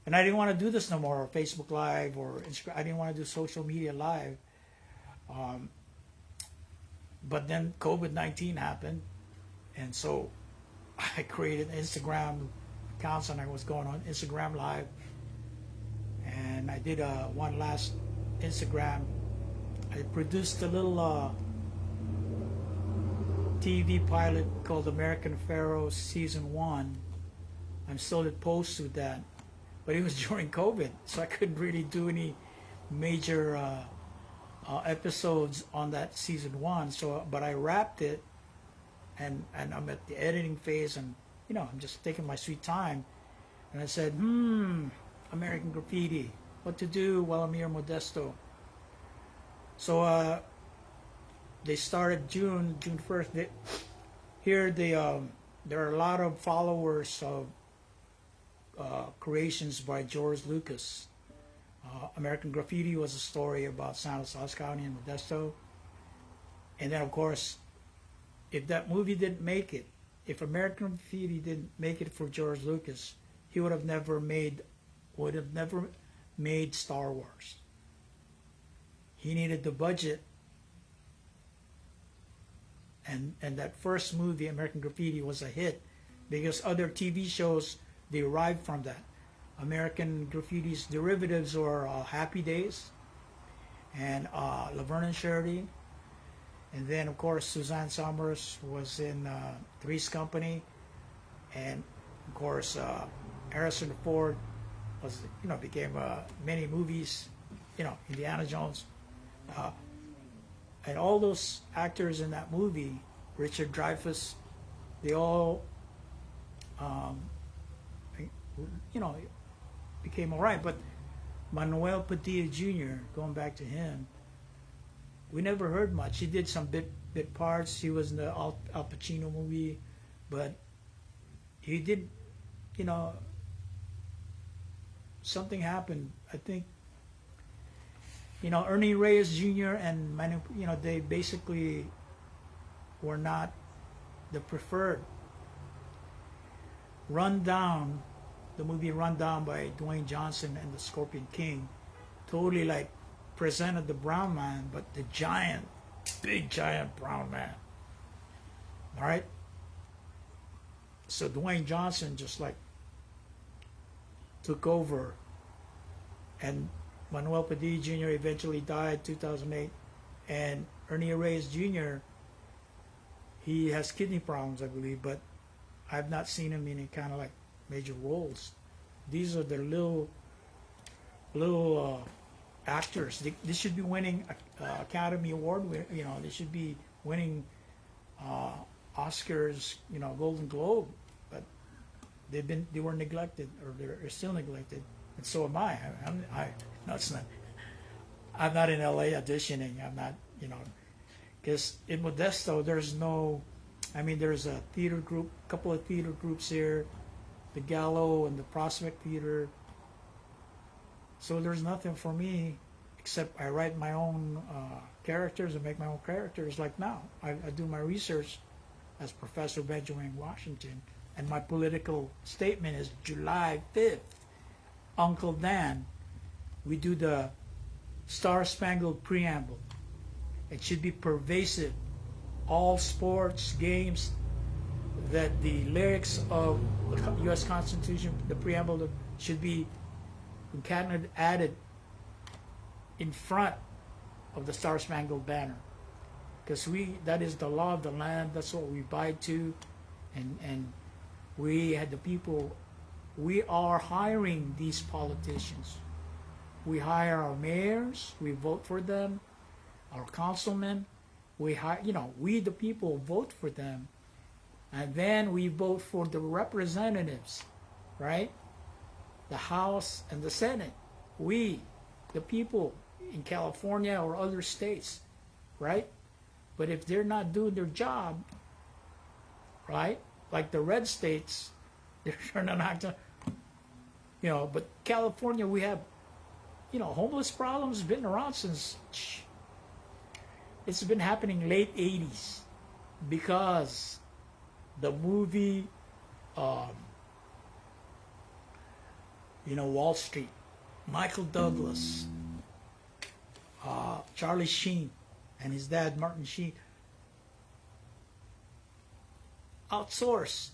and I didn't want to do this no more, Facebook Live or Instagram. I didn't want to do social media live. But then COVID-19 happened, and so I created Instagram accounts, and I was going on Instagram Live. And I did one last Instagram. I produced a little TV pilot called American Pharaoh Season 1. I'm still at post with that. But it was during COVID, so I couldn't really do any major episodes on that Season 1. So, but I wrapped it, and I'm at the editing phase, and I'm just taking my sweet time. And I said, American Graffiti, what to do while I'm here in Modesto. So they started June 1st. There are a lot of followers of creations by George Lucas. American Graffiti was a story about San Jose County and Modesto. And then, of course, if that movie didn't make it, if American Graffiti didn't make it for George Lucas, he would have never made Star Wars. He needed the budget, and that first movie, American Graffiti, was a hit because other TV shows derived from that. American Graffiti's derivatives were Happy Days and Laverne and Shirley. And then, of course, Suzanne Somers was in Three's Company. And, of course, Harrison Ford was, became many movies, Indiana Jones. And all those actors in that movie, Richard Dreyfuss, they all, became all right. But Manuel Padilla Jr., going back to him, we never heard much. He did some bit parts. He was in the Al Pacino movie, but he did, something happened. I think, Ernie Reyes Jr. and Manu, they basically were not the preferred. Run Down, the movie Run Down by Dwayne Johnson and the Scorpion King, totally like presented the brown man, but the big giant brown man. All right? So Dwayne Johnson just like took over, and Manuel Padilla Jr. eventually died 2008, and Ernie Reyes Jr., he has kidney problems, I believe, but I've not seen him in any kind of like major roles. These are the little actors. They should be winning Academy Award. They should be winning Oscars, Golden Globe, but they were neglected, or they're still neglected, and so am I. No, it's not. I'm not in LA auditioning. I'm not, because in Modesto there's no. There's a theater group, a couple of theater groups here, the Gallo and the Prospect Theater. So there's nothing for me except I write my own characters and make my own characters. Like now, I do my research as Professor Benjamin Washington, and my political statement is July 5th. Uncle Dan, we do the Star-Spangled Preamble. It should be pervasive. All sports, games, that the lyrics of the U.S. Constitution, the preamble, should be added in front of the Star-Spangled Banner, because that is the law of the land. That's what we abide to, and we had the people. We are hiring these politicians. We hire our mayors. We vote for them. Our councilmen. We hire. We the people vote for them, and then we vote for the representatives, right? The House and the Senate. We, the people in California or other states, right? But if they're not doing their job, right? Like the red states, they're not going to, but California, we have, homeless problems been around since, it's been happening late 80s, because the movie, Wall Street, Michael Douglas, Charlie Sheen, and his dad, Martin Sheen, outsourced.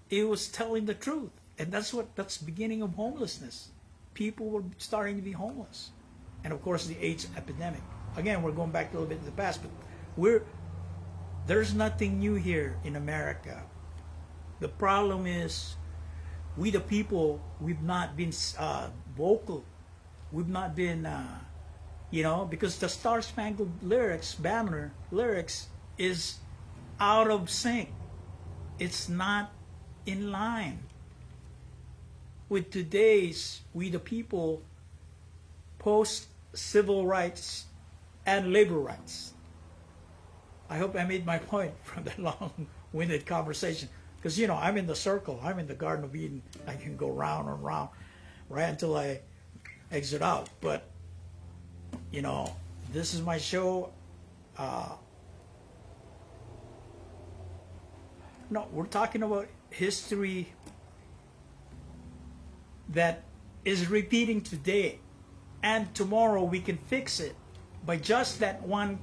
It was telling the truth. And that's the beginning of homelessness. People were starting to be homeless. And of course, the AIDS epidemic. Again, we're going back a little bit to the past, but there's nothing new here in America. The problem is, we the people, we've not been vocal. We've not been, because the Star-Spangled Banner lyrics is out of sync. It's not in line with today's we the people post-civil rights and labor rights. I hope I made my point from that long-winded conversation. Because, I'm in the circle. I'm in the Garden of Eden. I can go round and round right until I exit out. But, this is my show. No, we're talking about history that is repeating today, and tomorrow we can fix it by just that one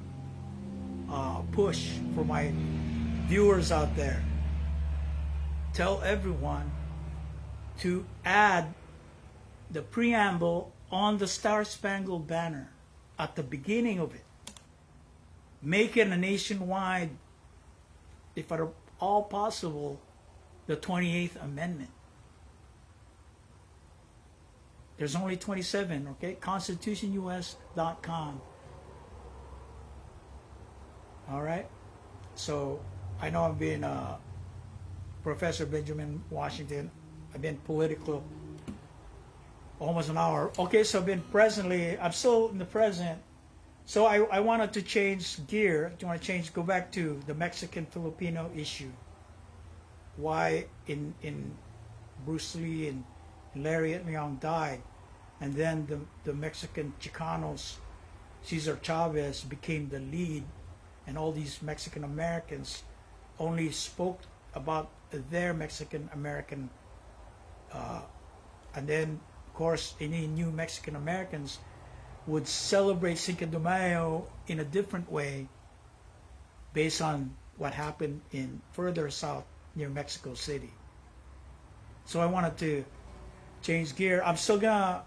push. For my viewers out there, tell everyone to add the preamble on the Star Spangled Banner at the beginning of it. Make it a nationwide, if at all possible, the 28th Amendment. There's only 27, okay? ConstitutionUS.com. All right? So, I know I've been Professor Benjamin Washington. I've been political almost an hour. Okay, so I've been I'm still in the present. So I wanted to change gear. Do you want to go back to the Mexican-Filipino issue? Why in Bruce Lee and Lariat Leong died, and then the Mexican Chicanos, Cesar Chavez became the lead, and all these Mexican Americans only spoke about their Mexican American, and then of course any new Mexican Americans would celebrate Cinco de Mayo in a different way based on what happened in further south near Mexico City. So I wanted to change gear. I'm still gonna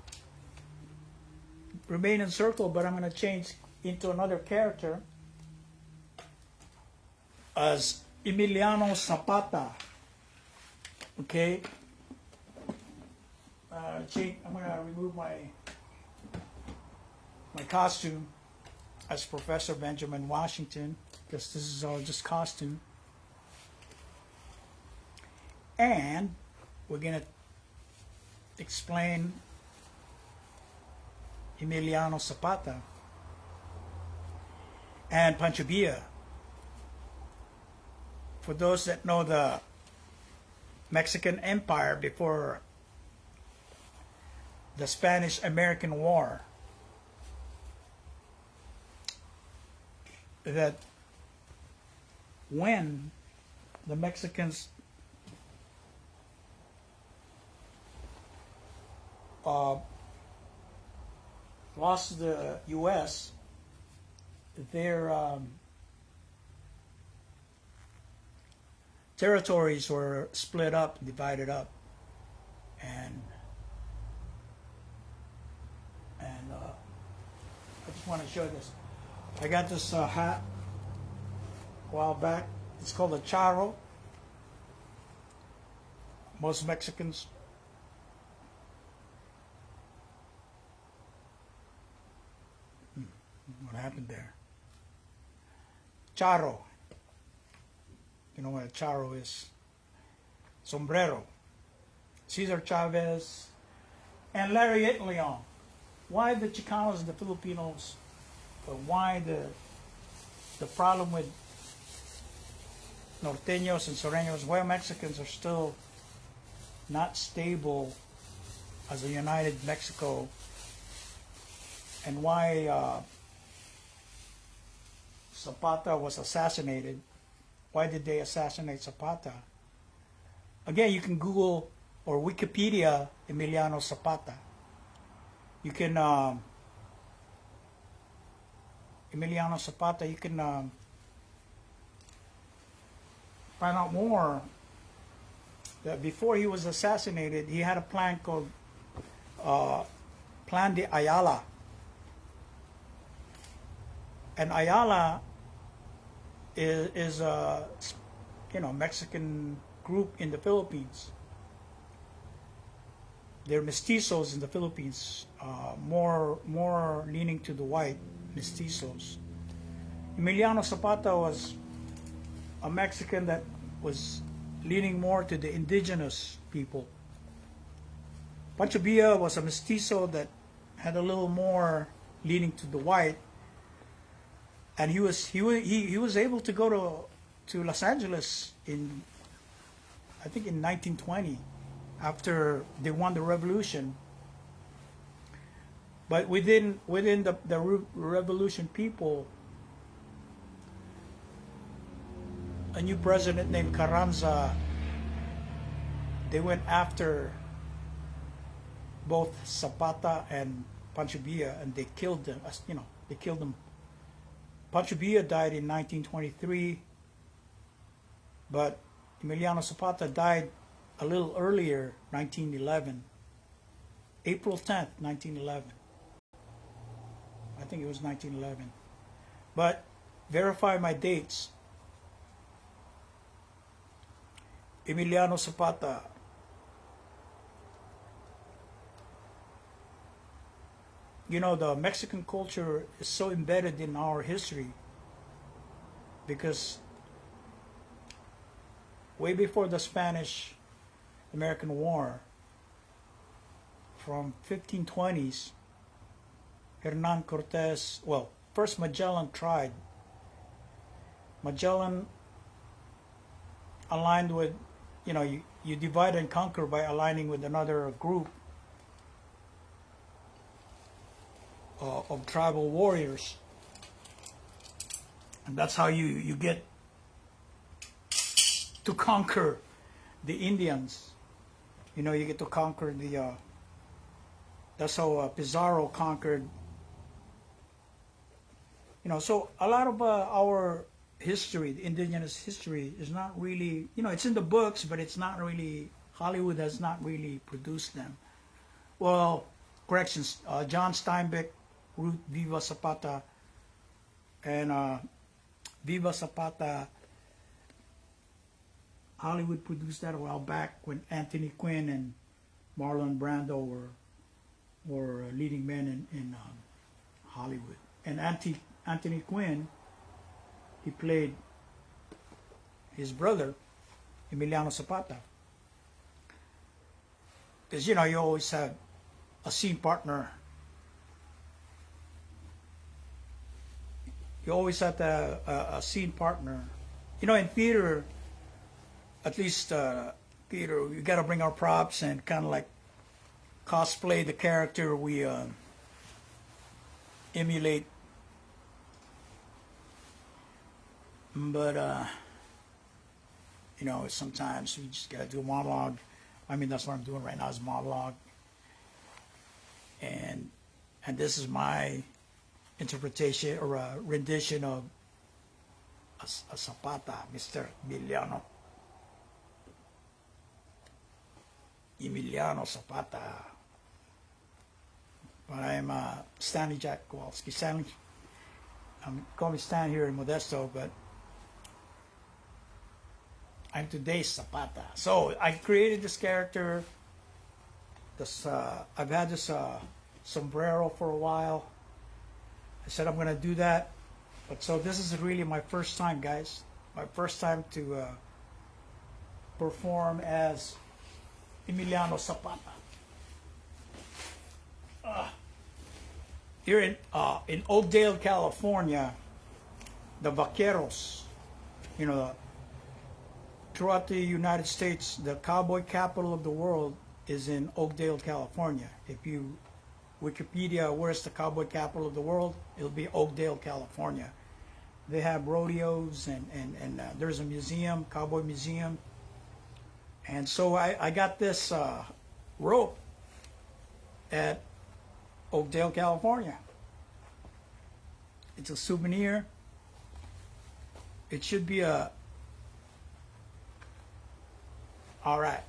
remain in circle, but I'm gonna change into another character as Emiliano Zapata. Okay. I'm gonna remove my costume as Professor Benjamin Washington, because this is all just costume. And we're going to explain Emiliano Zapata and Pancho Villa. For those that know the Mexican Empire before the Spanish-American War, that when the Mexicans lost the U.S., their territories were split up, divided up, and I just want to show this. I got this hat a while back. It's called a charro. Most Mexicans what happened there? Charro. You know what a charro is? Sombrero. Cesar Chavez and Lariat Leong. Why the Chicanos and the Filipinos, or why the problem with Norteños and Sureños, why Mexicans are still not stable as a united Mexico, and why Zapata was assassinated. Why did they assassinate Zapata? Again, you can Google or Wikipedia Emiliano Zapata. You can Emiliano Zapata. You can find out more. That before he was assassinated, he had a plan called Plan de Ayala. And Ayala is a Mexican group in the Philippines. They're mestizos in the Philippines, more leaning to the white mestizos. Emiliano Zapata was a Mexican that was leaning more to the indigenous people. Pancho Villa was a mestizo that had a little more leaning to the white, and he was able to go to Los Angeles in, I think, in 1920, after they won the revolution. But within the revolution people, a new president named Carranza, they went after both Zapata and Pancho Villa, and they killed them. You know, they killed them. Pancho Villa died in 1923, but Emiliano Zapata died a little earlier, 1911, April 10th, 1911. I think it was 1911. But verify my dates. Emiliano Zapata, you know, the Mexican culture is so embedded in our history because way before the Spanish-American War, from 1520s, Hernan Cortez, well, first Magellan tried. Magellan aligned with, you know, you divide and conquer by aligning with another group of tribal warriors. And that's how you get to conquer the Indians. You know, you get to conquer the, that's how Pizarro conquered. You know, so a lot of our history, the indigenous history, is not really, you know, it's in the books, but it's not really, Hollywood has not really produced them. Well, corrections, John Steinbeck wrote Viva Zapata, and Viva Zapata, Hollywood produced that a while back when Anthony Quinn and Marlon Brando were leading men in Hollywood. And Anthony Quinn, he played his brother, Emiliano Zapata. Because, you know, you always have a scene partner. You always have a scene partner. You know, in theater, at least theater, we got to bring our props and kind of like cosplay the character we emulate. But, you know, sometimes we just got to do a monologue. I mean, that's what I'm doing right now is monologue. And this is my interpretation or a rendition of a Zapata, Mr. Emiliano Zapata. But I'm Stanley Jack Kowalski. Stanley, call me Stan here in Modesto, but I'm today's Zapata. So I created this character. This I've had this sombrero for a while. I said I'm going to do that. But so this is really my first time, guys. My first time to perform as Emiliano Zapata. Here in Oakdale, California, the Vaqueros, you know, throughout the United States, the cowboy capital of the world is in Oakdale, California. If you Wikipedia, where's the cowboy capital of the world? It'll be Oakdale, California. They have rodeos and there's a museum, cowboy museum. And so I got this rope at Oakdale, California. It's a souvenir. It should be a... All right.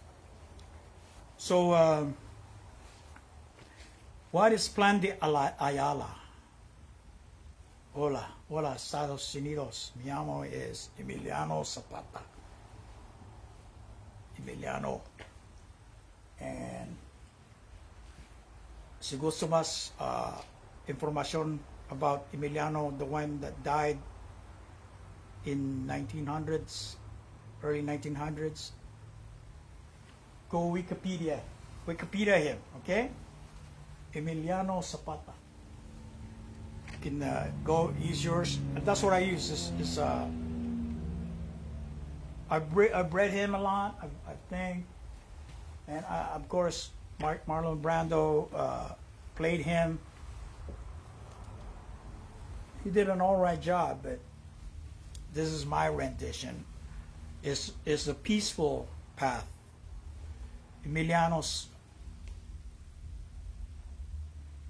So, what is Plan de Ayala? Hola, Estados Unidos. Mi amo es Emiliano Zapata. Emiliano. And si gusto mas information about Emiliano, the one that died in 1900s, early 1900s, go Wikipedia. Wikipedia him, okay? Emiliano Zapata. You can go use yours. And that's what I use. I've read him a lot, I think. And of course, Marlon Brando played him. He did an all right job, but this is my rendition. is a peaceful path. Emilianos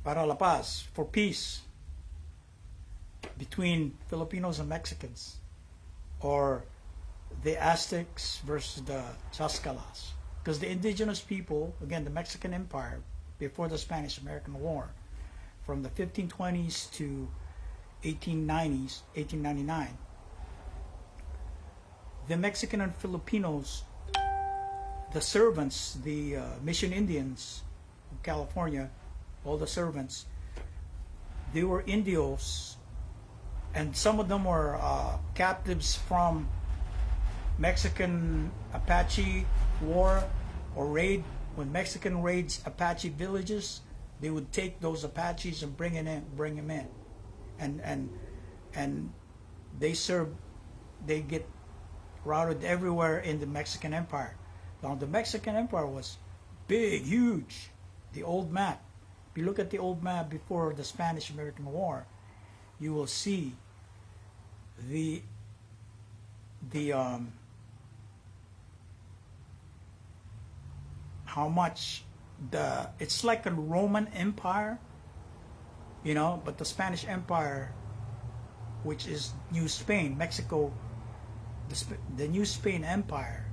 para la paz, for peace between Filipinos and Mexicans, or the Aztecs versus the Tlaxcalas. Because the indigenous people, again, the Mexican Empire, before the Spanish-American War, from the 1520s to 1890s, 1899, the Mexican and Filipinos, the servants, the mission Indians of California, all the servants, they were Indios, and some of them were captives from Mexican Apache war or raid. When Mexican raids Apache villages, they would take those Apaches and bring them in, and they get routed everywhere in the Mexican Empire. Now the Mexican Empire was big, huge. The old map. If you look at the old map before the Spanish-American War, you will see the how much it's like a Roman Empire, you know, but the Spanish Empire, which is New Spain, Mexico, the New Spain Empire,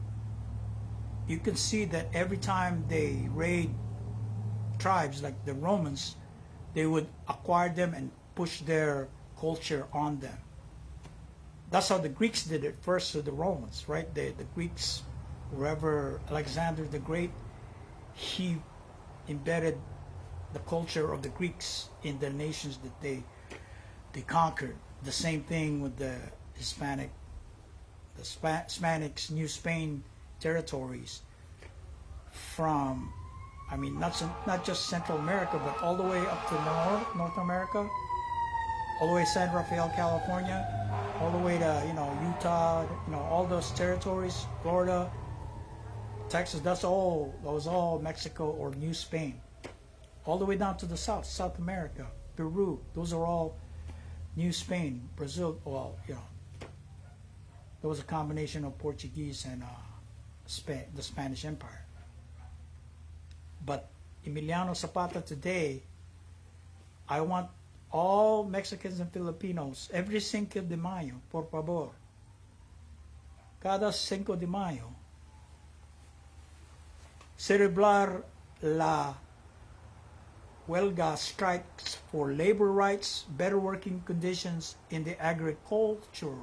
you can see that every time they raid tribes like the Romans, they would acquire them and push their culture on them. That's how the Greeks did it first to the Romans, right? The Greeks, wherever Alexander the Great, he embedded the culture of the Greeks in the nations that they conquered. The same thing with the Hispanics, New Spain territories, from, I mean, not just Central America, but all the way up to North America, all the way to San Rafael, California, all the way to, you know, Utah, you know, all those territories, Florida, Texas. That was all Mexico or New Spain. All the way down to the south, South America, Peru. Those are all New Spain. Brazil, well, you know, there was a combination of Portuguese and the Spanish Empire. But Emiliano Zapata today, I want all Mexicans and Filipinos, every 5 de Mayo, por favor, cada 5 de Mayo, celebrar la huelga, strikes for labor rights, better working conditions in the agriculture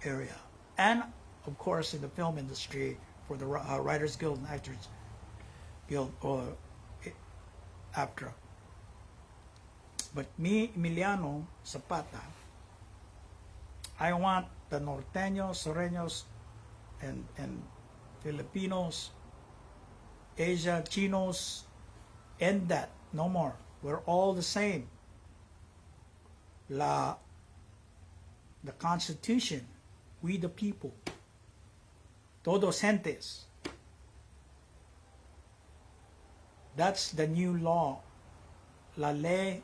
area, and of course in the film industry for the Writers Guild and Actors Guild, or APTRA. But me, Emiliano Zapata, I want the Norteños, Sureños, and Filipinos, Asia, Chinos, end that. No more. We're all the same. The Constitution, we the people, todos gentes. That's the new law. La ley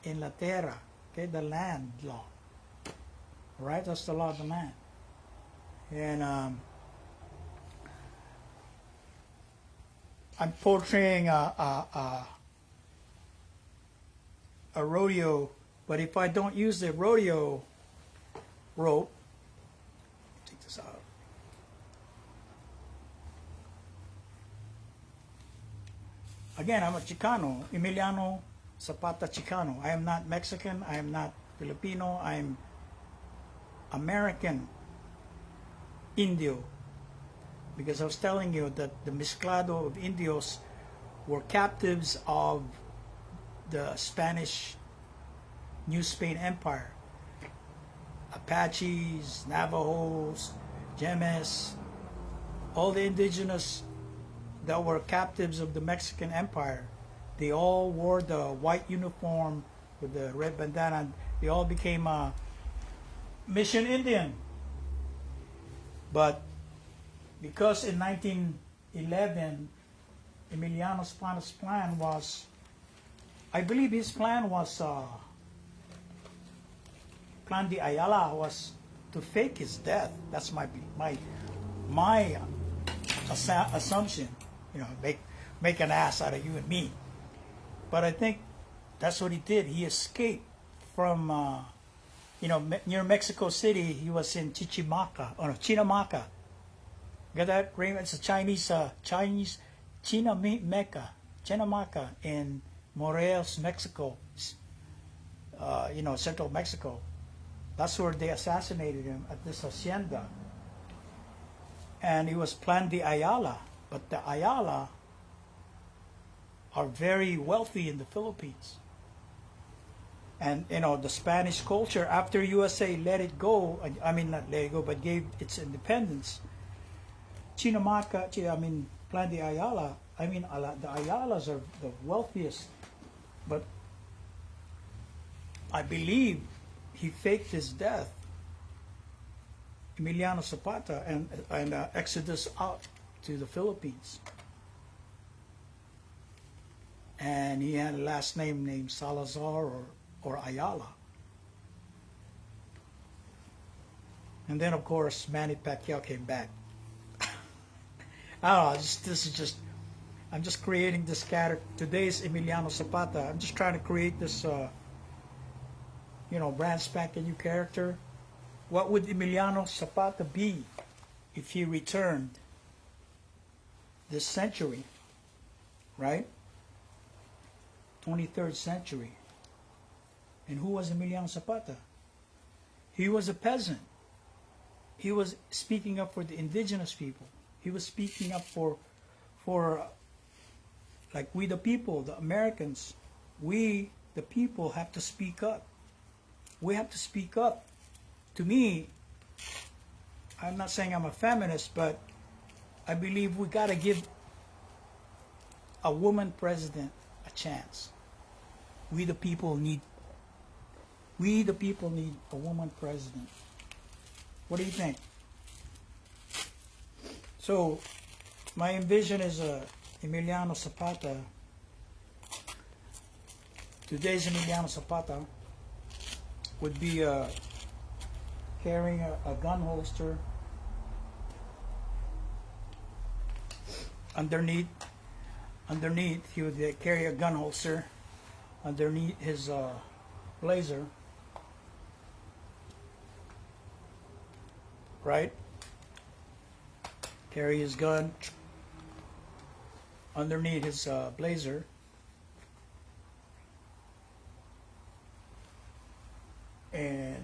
en la tierra, okay, the land law. Right? That's the law of the land. And I'm portraying a rodeo, but if I don't use the rodeo rope, take this out. Again, I'm a Chicano, Emiliano Zapata Chicano. I am not Mexican, I am not Filipino, I'm American Indio. Because I was telling you that the mezclado of Indios were captives of the Spanish New Spain Empire. Apaches, Navajos, Jemes, all the indigenous that were captives of the Mexican Empire, they all wore the white uniform with the red bandana. They all became a mission Indian. But because in 1911, Emiliano Zapata's plan was, I believe his plan was, Plan de Ayala was to fake his death. That's my my assumption, make an ass out of you and me. But I think that's what he did. He escaped from, near Mexico City. He was in Chinamaca. Got that, Raymond? It's a Chinese Chinamaca in Morelos, Mexico. Central Mexico. That's where they assassinated him, at this hacienda. And he was Plan de Ayala. But the Ayala are very wealthy in the Philippines. And, the Spanish culture, after USA let it go, not let it go, but gave its independence, Plan de Ayala, the Ayalas are the wealthiest. But I believe he faked his death, Emiliano Zapata, and exodus out to the Philippines. And he had a last name named Salazar or Ayala. And then, of course, Manny Pacquiao came back. I don't know, I'm just creating this character. Today's Emiliano Zapata. I'm just trying to create this, brand spanking new character. What would Emiliano Zapata be if he returned this century, right? 23rd century. And who was Emiliano Zapata? He was a peasant. He was speaking up for the indigenous people. He was speaking up for like we the people, the Americans. We, the people, have to speak up. We have to speak up. To me, I'm not saying I'm a feminist, but I believe we got to give a woman president a chance. We the people need a woman president. What do you think? So, my envision is Emiliano Zapata. Today's Emiliano Zapata would be carrying a gun holster underneath. He would carry a gun holster underneath his blazer, right? Carry his gun underneath his blazer. And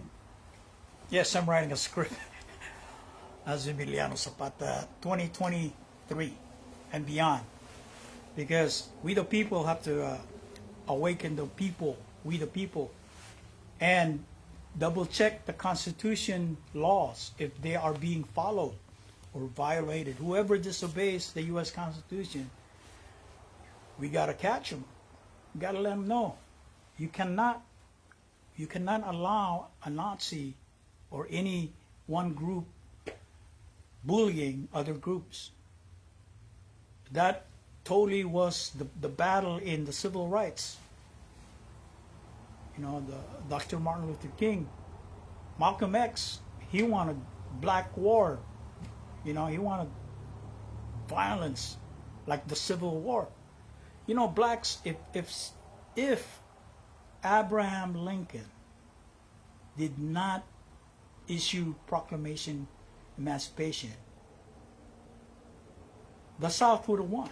yes, I'm writing a script as Emiliano Zapata 2023 and beyond, because we the people have to awaken the people, we the people, and double check the Constitution laws if they are being followed or violated. Whoever disobeys the U.S. Constitution, we gotta catch them. We gotta let them know. You cannot allow a Nazi or any one group bullying other groups. That totally was the battle in the civil rights. Dr. Martin Luther King, Malcolm X, he wanted black war. He wanted violence, like the Civil War. Blacks, if Abraham Lincoln did not issue proclamation emancipation, the South would have won.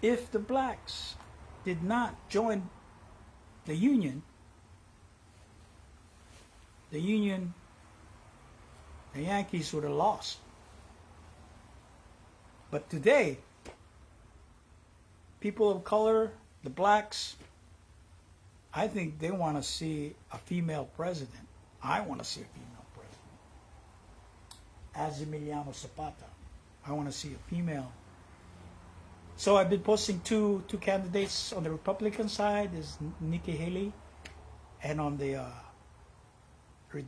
If the blacks did not join the Union, the Yankees would have lost. But today, people of color, the blacks, I think they want to see a female president. I want to see a female president. As Emiliano Zapata, I want to see a female. So I've been posting two candidates. On the Republican side is Nikki Haley, and on the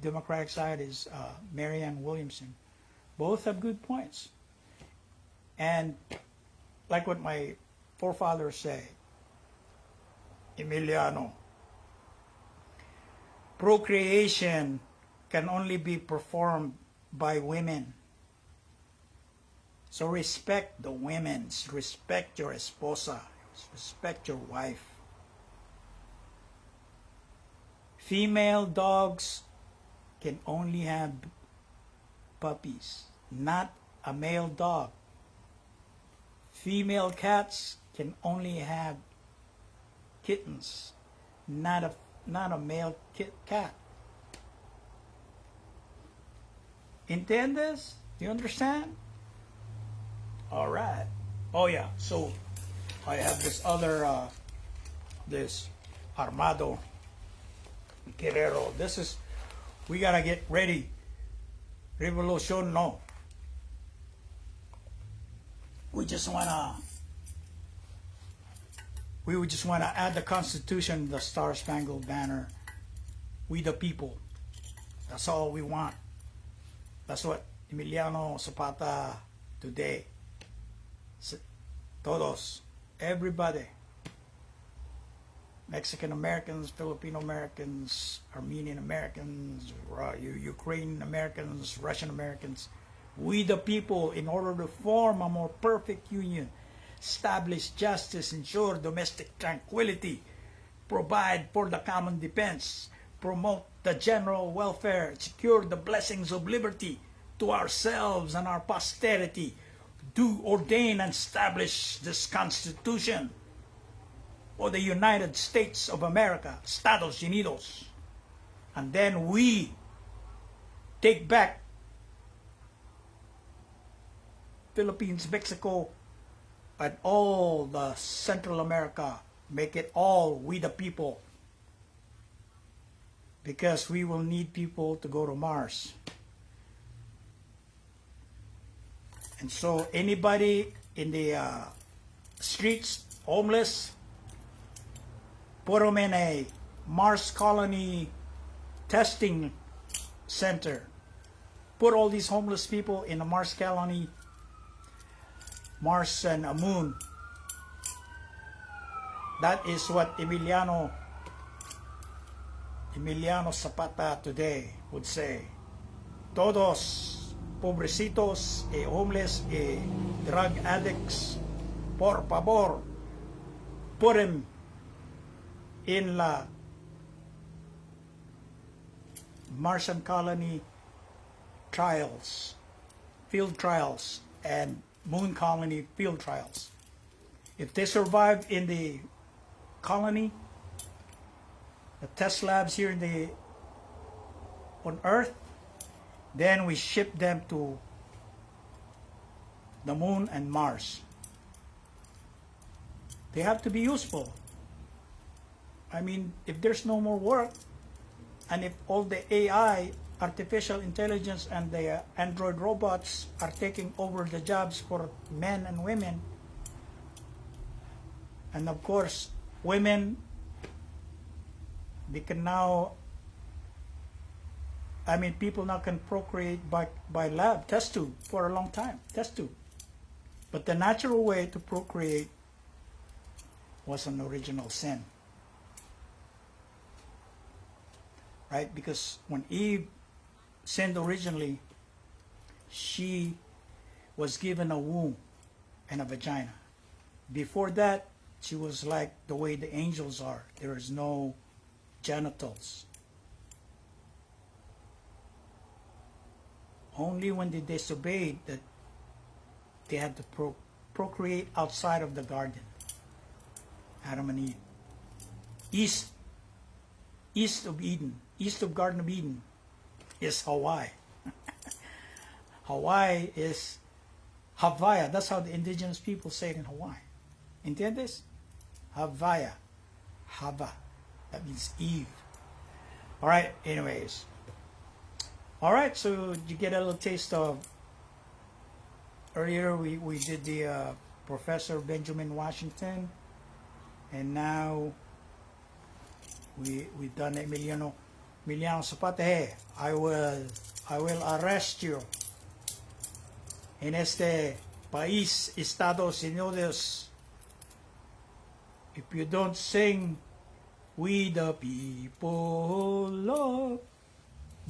Democratic side is Marianne Williamson. Both have good points. And like what my forefathers say, Emiliano, procreation can only be performed by women. So respect the women, respect your esposa, respect your wife. Female dogs can only have puppies, not a male dog. Female cats can only have kittens, not a male cat. ¿Entiendes? You understand? All right. Oh yeah. So I have this other this Armado Guerrero. This is, we gotta get ready. Revolution, no. We would just wanna add the Constitution, the Star Spangled Banner. We the people. That's all we want. That's what Emiliano Zapata today. Todos, everybody. Mexican Americans, Filipino Americans, Armenian Americans, Ukrainian Americans, Russian Americans. We the people, in order to form a more perfect union, establish justice, ensure domestic tranquility, provide for the common defense, promote the general welfare, secure the blessings of liberty to ourselves and our posterity, do ordain and establish this Constitution for the United States of America, Estados Unidos. And then we take back Philippines, Mexico, and all the Central America, make it all we the people. Because we will need people to go to Mars. And so anybody in the streets, homeless, put them in a Mars colony testing center. Put all these homeless people in a Mars colony, Mars and a moon. That is what Emiliano Zapata today would say. Todos pobrecitos, homeless, drug addicts, por favor, put them in la Martian colony trials, field trials, and moon colony field trials. If they survive in the colony, the test labs here on Earth, then we ship them to the moon and Mars. They have to be useful. I mean, if there's no more work, and if all the AI, artificial intelligence, and the android robots are taking over the jobs for men and women, and of course, women, they can now, I mean, people now can procreate by lab, test tube, for a long time, test tube. But the natural way to procreate was an original sin. Right? Because when Eve sinned originally, she was given a womb and a vagina. Before that, she was like the way the angels are. There is no genitals. Only when they disobeyed that they had to procreate outside of the garden. Adam and Eve. East of Eden, east of Garden of Eden, is Hawaii. Hawaii is Havaya. That's how the indigenous people say it in Hawaii. ¿Entiendes? Havaya. Hava. That means Eve. All right, anyways. All right, so you get a little taste of, earlier we did the Professor Benjamin Washington, and now we've done Emiliano Zapata. Hey, I will arrest you en este país, Estados Unidos, if you don't sing "We the People of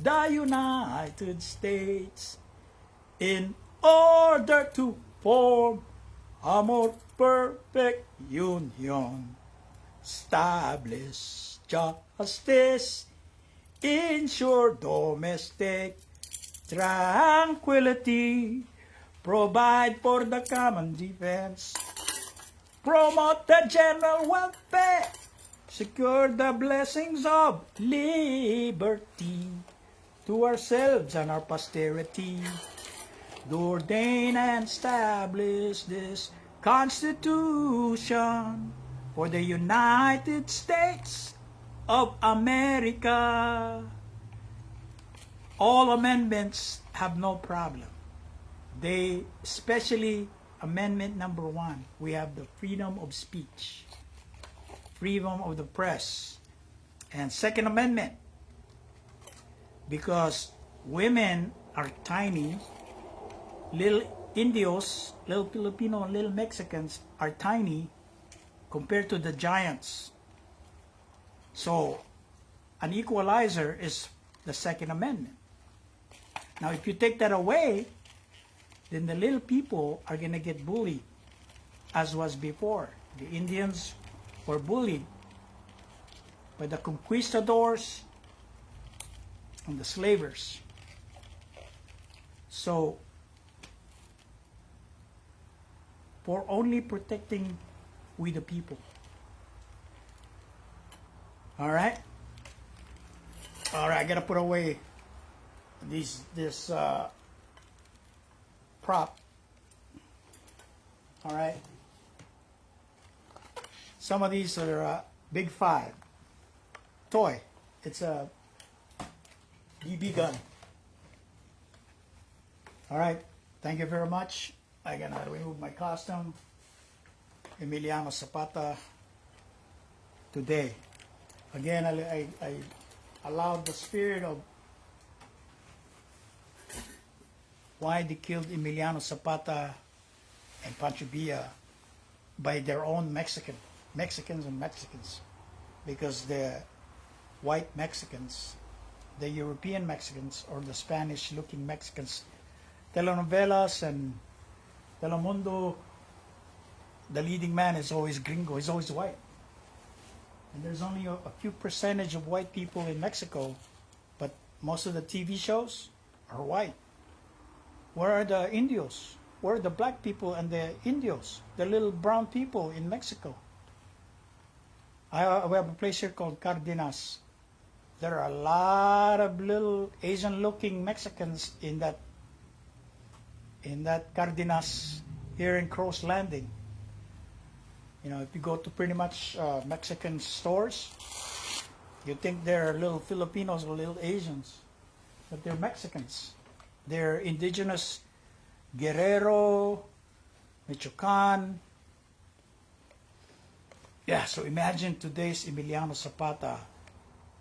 the United States in order to form a more perfect union, establish justice, ensure domestic tranquility, provide for the common defense, promote the general welfare, secure the blessings of liberty to ourselves and our posterity, to ordain and establish this Constitution for the United States of America. All amendments have no problem. They, especially amendment number 1, we have the freedom of speech, freedom of the press, and Second Amendment, because women are tiny, little Indios, little Filipino, and little Mexicans are tiny compared to the giants. So an equalizer is the Second Amendment. Now if you take that away, then the little people are going to get bullied, as was before. The Indians were bullied by the conquistadors and the slavers. So, for only protecting we the people. Alright? Alright, I gotta put away this prop. Alright? Some of these are Big 5 toy. It's a BB gun. Alright, thank you very much. I'm gonna remove my costume. Emiliano Zapata today. Again, I allowed the spirit of why they killed Emiliano Zapata and Pancho Villa by their own Mexicans, because the white Mexicans, the European Mexicans, or the Spanish-looking Mexicans, telenovelas and Telemundo, the leading man is always gringo, he's always white. And there's only a few percentage of white people in Mexico, but most of the TV shows are white. Where are the Indios? Where are the black people and the Indios, the little brown people in Mexico? We have a place here called Cardenas. There are a lot of little Asian-looking Mexicans in that Cardenas here in Crow's Landing. You know, if you go to pretty much Mexican stores, you think they're little Filipinos or little Asians, but they're Mexicans. They're indigenous Guerrero, Michoacan. Yeah, so imagine today's Emiliano Zapata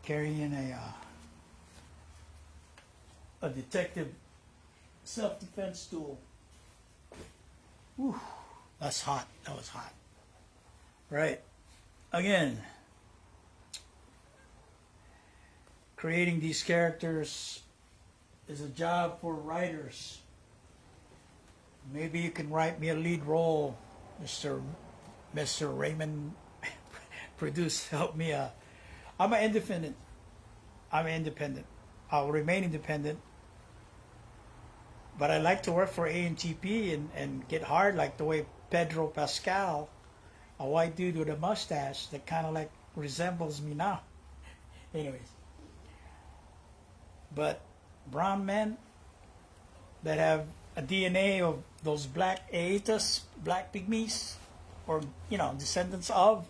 carrying a detective self-defense tool. Whew, that's hot. That was hot. Right. Again, creating these characters is a job for writers. Maybe you can write me a lead role, Mr. Raymond. Produce, help me. I'm an independent. I'll remain independent. But I like to work for ANTP and get hard like the way Pedro Pascal, a white dude with a mustache that kind of like resembles me now. Anyways. But brown men that have a DNA of those black Aetas, black pygmies, or, you know, descendants of,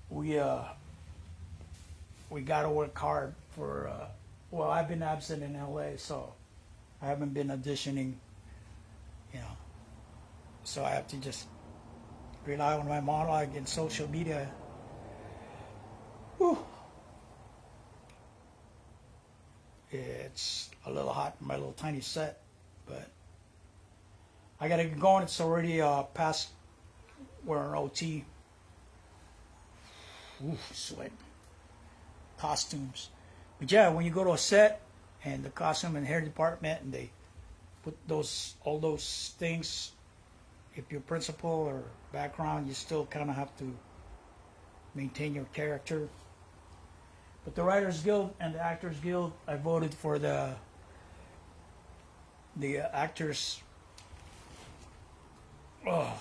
we got to work hard for, well, I've been absent in LA, so I haven't been auditioning, you know, so I have to just rely on my monologue in social media. Whew. It's a little hot in my little tiny set, but I gotta get going. It's already past, we're on OT. Ooh, sweat. Costumes. But yeah, when you go to a set and the costume and hair department and they put all those things, if you're principal or background, you still kind of have to maintain your character. But the Writers Guild and the Actors Guild, I voted for the actors. Oh,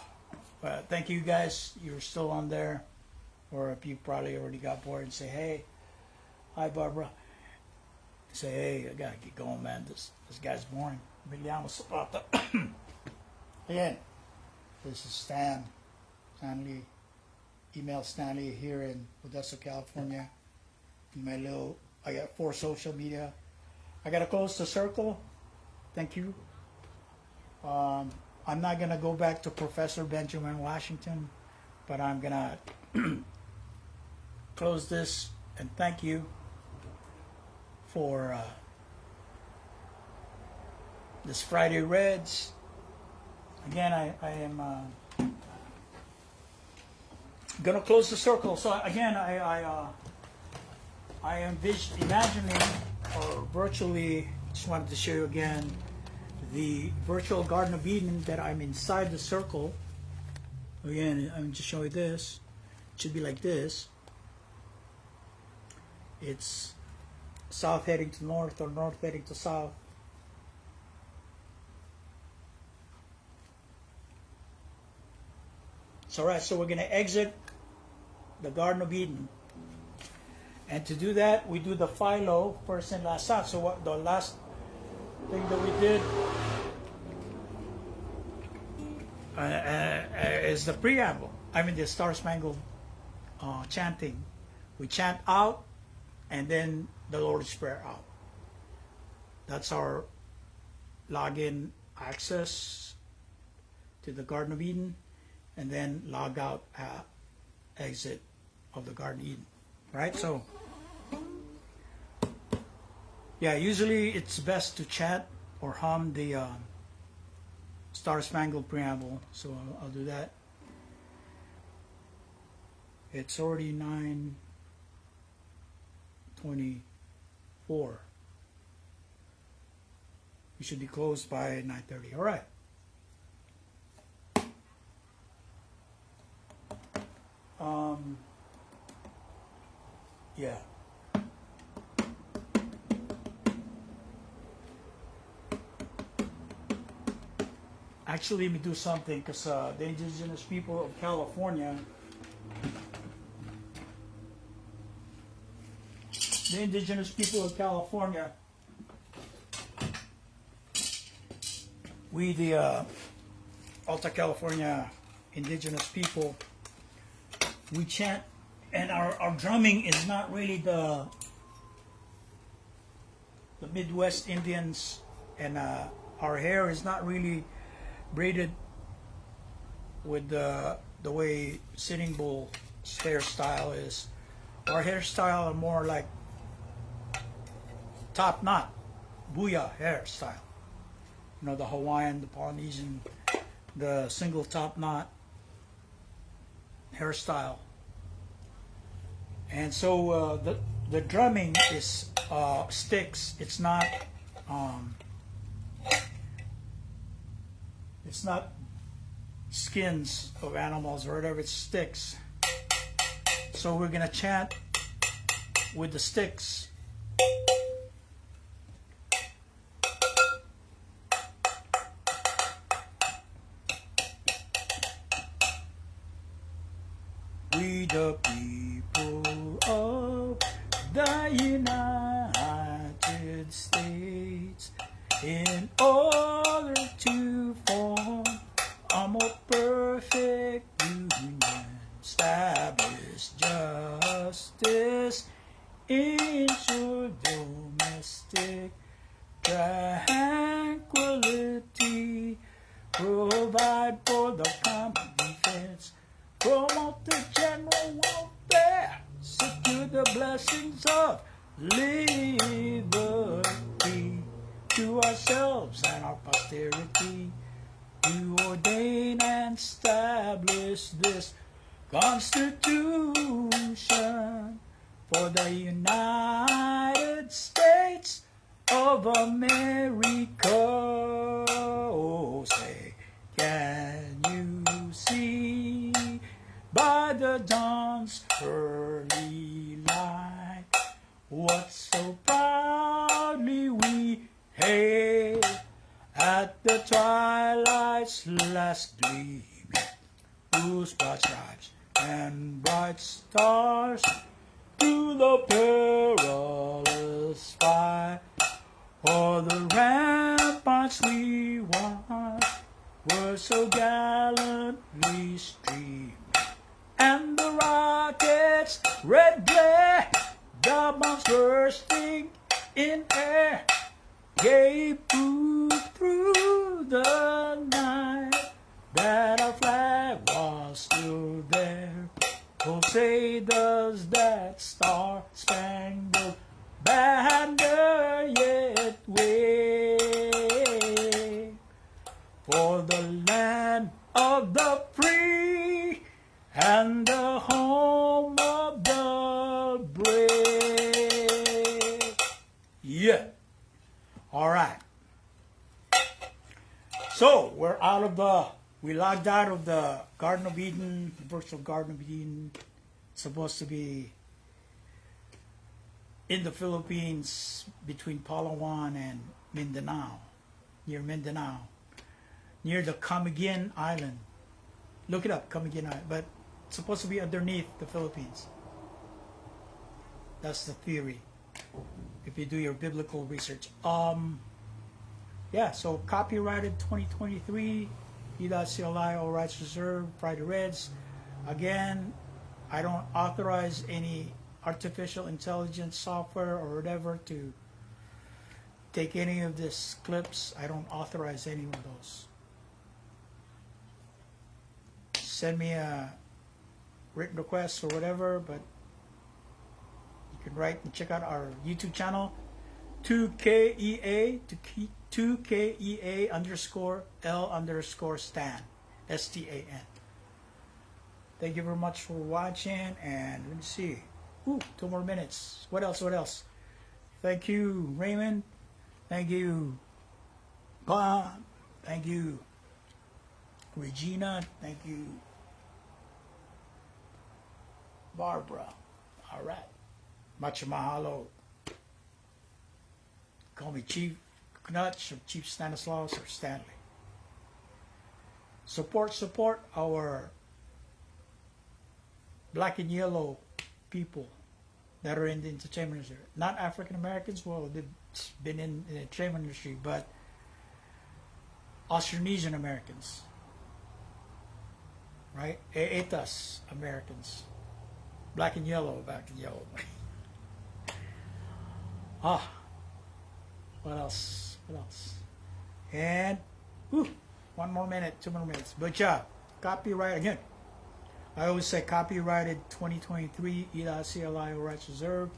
thank you guys. You're still on there. Or if you probably already got bored and say, hey, hi Barbara. Say, hey, I gotta get going, man. This guy's boring. EMILIANO ZAPATA. Again, this is Stanley, email Stanley here in Modesto, California. I got 4 social media. I gotta close the circle. Thank you. I'm not gonna go back to Professor Benjamin Washington, but I'm gonna close this and thank you for this Friday Reds. Again, I am gonna close the circle. So again, I am imagining or virtually, just wanted to show you again the virtual Garden of Eden that I'm inside the circle. Again, I'm just showing you this. It should be like this. It's south heading to north or north heading to south. So alright, so we're going to exit the Garden of Eden. And to do that, we do the Philo, first and last out. So what the last thing that we did is the preamble. I mean the Star Spangled chanting. We chant out and then the Lord's Prayer out. That's our login access to the Garden of Eden, and then log out exit of the Garden of Eden. Right? So yeah, usually it's best to chant or hum the Star Spangled Preamble. So I'll do that. It's already 9:24. We should be closed by 9:30. All right. Yeah. Actually, let me do something, because the indigenous people of California, we the Alta California indigenous people, we chant, and our drumming is not really the Midwest Indians, and our hair is not really braided with the way Sitting Bull's hairstyle is. Our hairstyle are more like top knot, booyah hairstyle. You know, the Hawaiian, the Polynesian, the single top knot hairstyle. And so the drumming is sticks. It's not skins of animals or whatever. It's sticks. So we're gonna chant with the sticks. We the people of the United States, in order to form a more perfect union, establish justice, ensure domestic tranquility, provide for the common defense, promote the general welfare, secure the blessings of liberty to ourselves and our posterity, to ordain and establish this Constitution for the United States of America. Oh, say, can you see by the dawn's early light what so proudly we hailed at the twilight's last gleaming, whose broad stripes and bright stars through the perilous fight o'er the ramparts we watched were so gallantly streaming, and the rockets' red glare, the bombs bursting in air, gave proof through the night that our flag was still there. Oh, say does that star-spangled banner yet wave for the land of the free and the home of the brave? Yeah. All right. So we logged out of the Garden of Eden, the virtual Garden of Eden. It's supposed to be in the Philippines between Palawan and Mindanao, near the Camiguin Island. Look it up, Camiguin Island, but it's supposed to be underneath the Philippines. That's the theory, if you do your biblical research. Yeah, so copyrighted 2023, e.CELi, all rights reserved, Fridayred's. Again, I don't authorize any artificial intelligence software or whatever to take any of these clips. I don't authorize any of those. Send me a written request or whatever, but you can write and check out our YouTube channel, 2KEA, 2KEA underscore L underscore Stan, STAN. Thank you very much for watching, and let me see. Ooh, 2 more minutes. What else? Thank you, Raymond. Thank you, Bob. Thank you, Regina. Thank you, Barbara. All right. Much mahalo. Call me Chief Knutch or Chief Stanislaus or Stanley. Support our black and yellow people that are in the entertainment industry. Not African Americans, well, they've been in the entertainment industry, but Austronesian Americans, right? Etas Americans. Black and yellow. What else? And, 1 more minute, 2 more minutes. But yeah, copyright again. I always say copyrighted 2023, e.CELi, all rights reserved,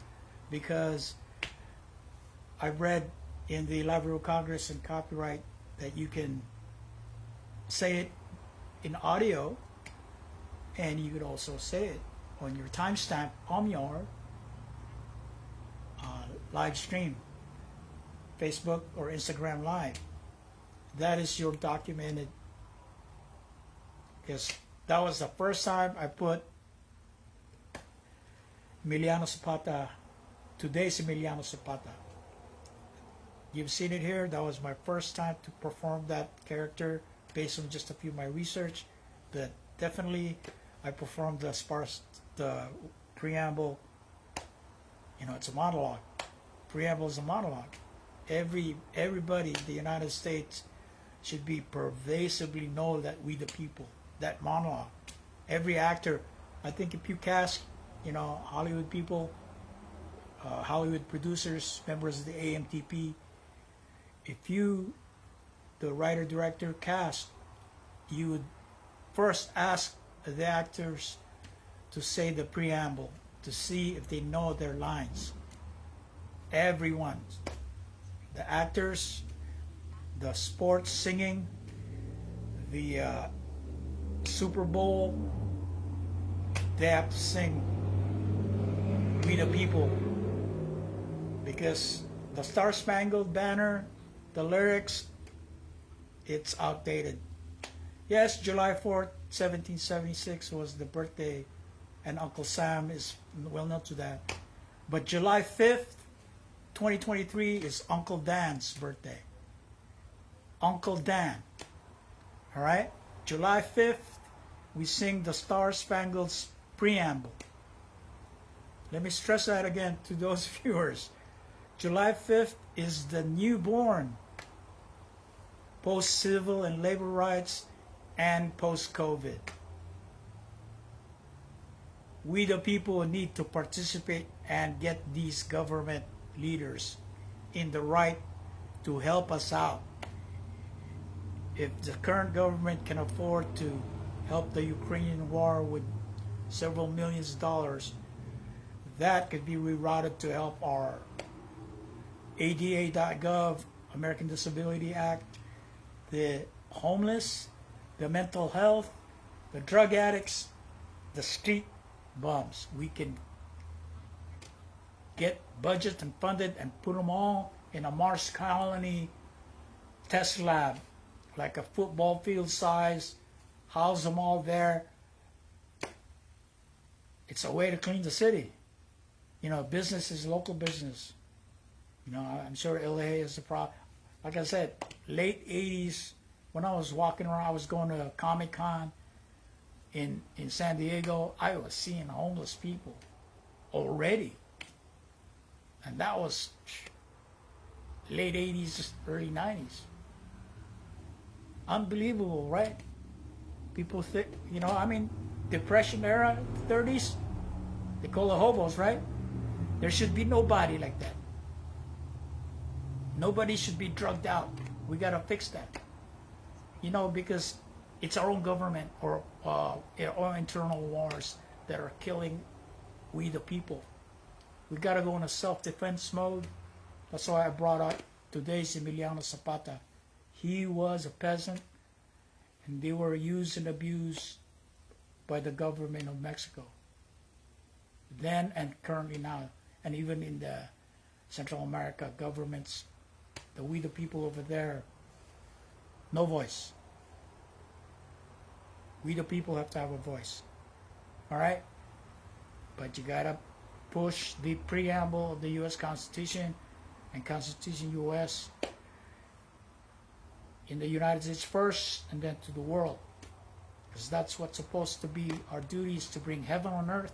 because I've read in the Library of Congress and copyright that you can say it in audio, and you could also say it on your timestamp on your live stream, Facebook or Instagram Live. That is your documented, because that was the first time I put EMILIANO ZAPATA, today's EMILIANO ZAPATA. You've seen it here. That was my first time to perform that character based on just a few of my research. But definitely I performed the preamble. It's a monologue. Preamble is a monologue. Everybody in the United States should be pervasively know that we the people, that monologue. Every actor, I think if you cast, Hollywood people, Hollywood producers, members of the AMTP, if you, the writer-director, cast, you would first ask the actors to say the preamble, to see if they know their lines. Everyone. The actors, the sports singing, the Super Bowl, they have to sing "We we the people. Because the Star Spangled Banner, the lyrics, it's outdated. Yes, July 4th, 1776 was the birthday, and Uncle Sam is well known to that. But July 5th, 2023 is Uncle Dan's birthday. Uncle Dan. All right? July 5th, we sing the Star Spangled Preamble. Let me stress that again to those viewers. July 5th is the newborn, post-civil and labor rights and post-COVID. We the people need to participate and get these government leaders in the right to help us out. If the current government can afford to help the Ukrainian war with several millions of dollars, that could be rerouted to help our ADA.gov, American Disability Act, the homeless, the mental health, the drug addicts, the street bums. We can get budget and funded and put them all in a Mars colony test lab, like a football field size, house them all there. It's a way to clean the city. You know, business is local business. You know, I'm sure LA is a problem. Like I said, late 80s, when I was walking around, I was going to Comic-Con in San Diego, I was seeing homeless people already. And that was late 80s, early 90s. Unbelievable, right? People think, you know, I mean, Depression era, 30s, they call it hobos, right? There should be nobody like that. Nobody should be drugged out. We got to fix that. You know, because it's our own government or our internal wars that are killing we the people. We got to go in a self-defense mode. That's why I brought up today's EMILIANO Zapata. He was a peasant, and they were used and abused by the government of Mexico. Then and currently now, and even in the Central America governments, the we the people over there, no voice. We the people have to have a voice. All right? But you gotta push the preamble of the U.S. Constitution and Constitution U.S. in the United States first, and then to the world. Because that's what's supposed to be our duties, to bring heaven on earth.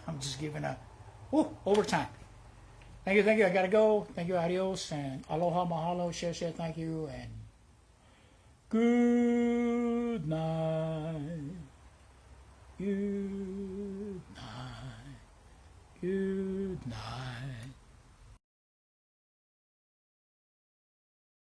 I'm just giving a overtime. Thank you, I gotta go. Thank you, adios, and aloha, mahalo, share, thank you, and good night. Good night. Good night.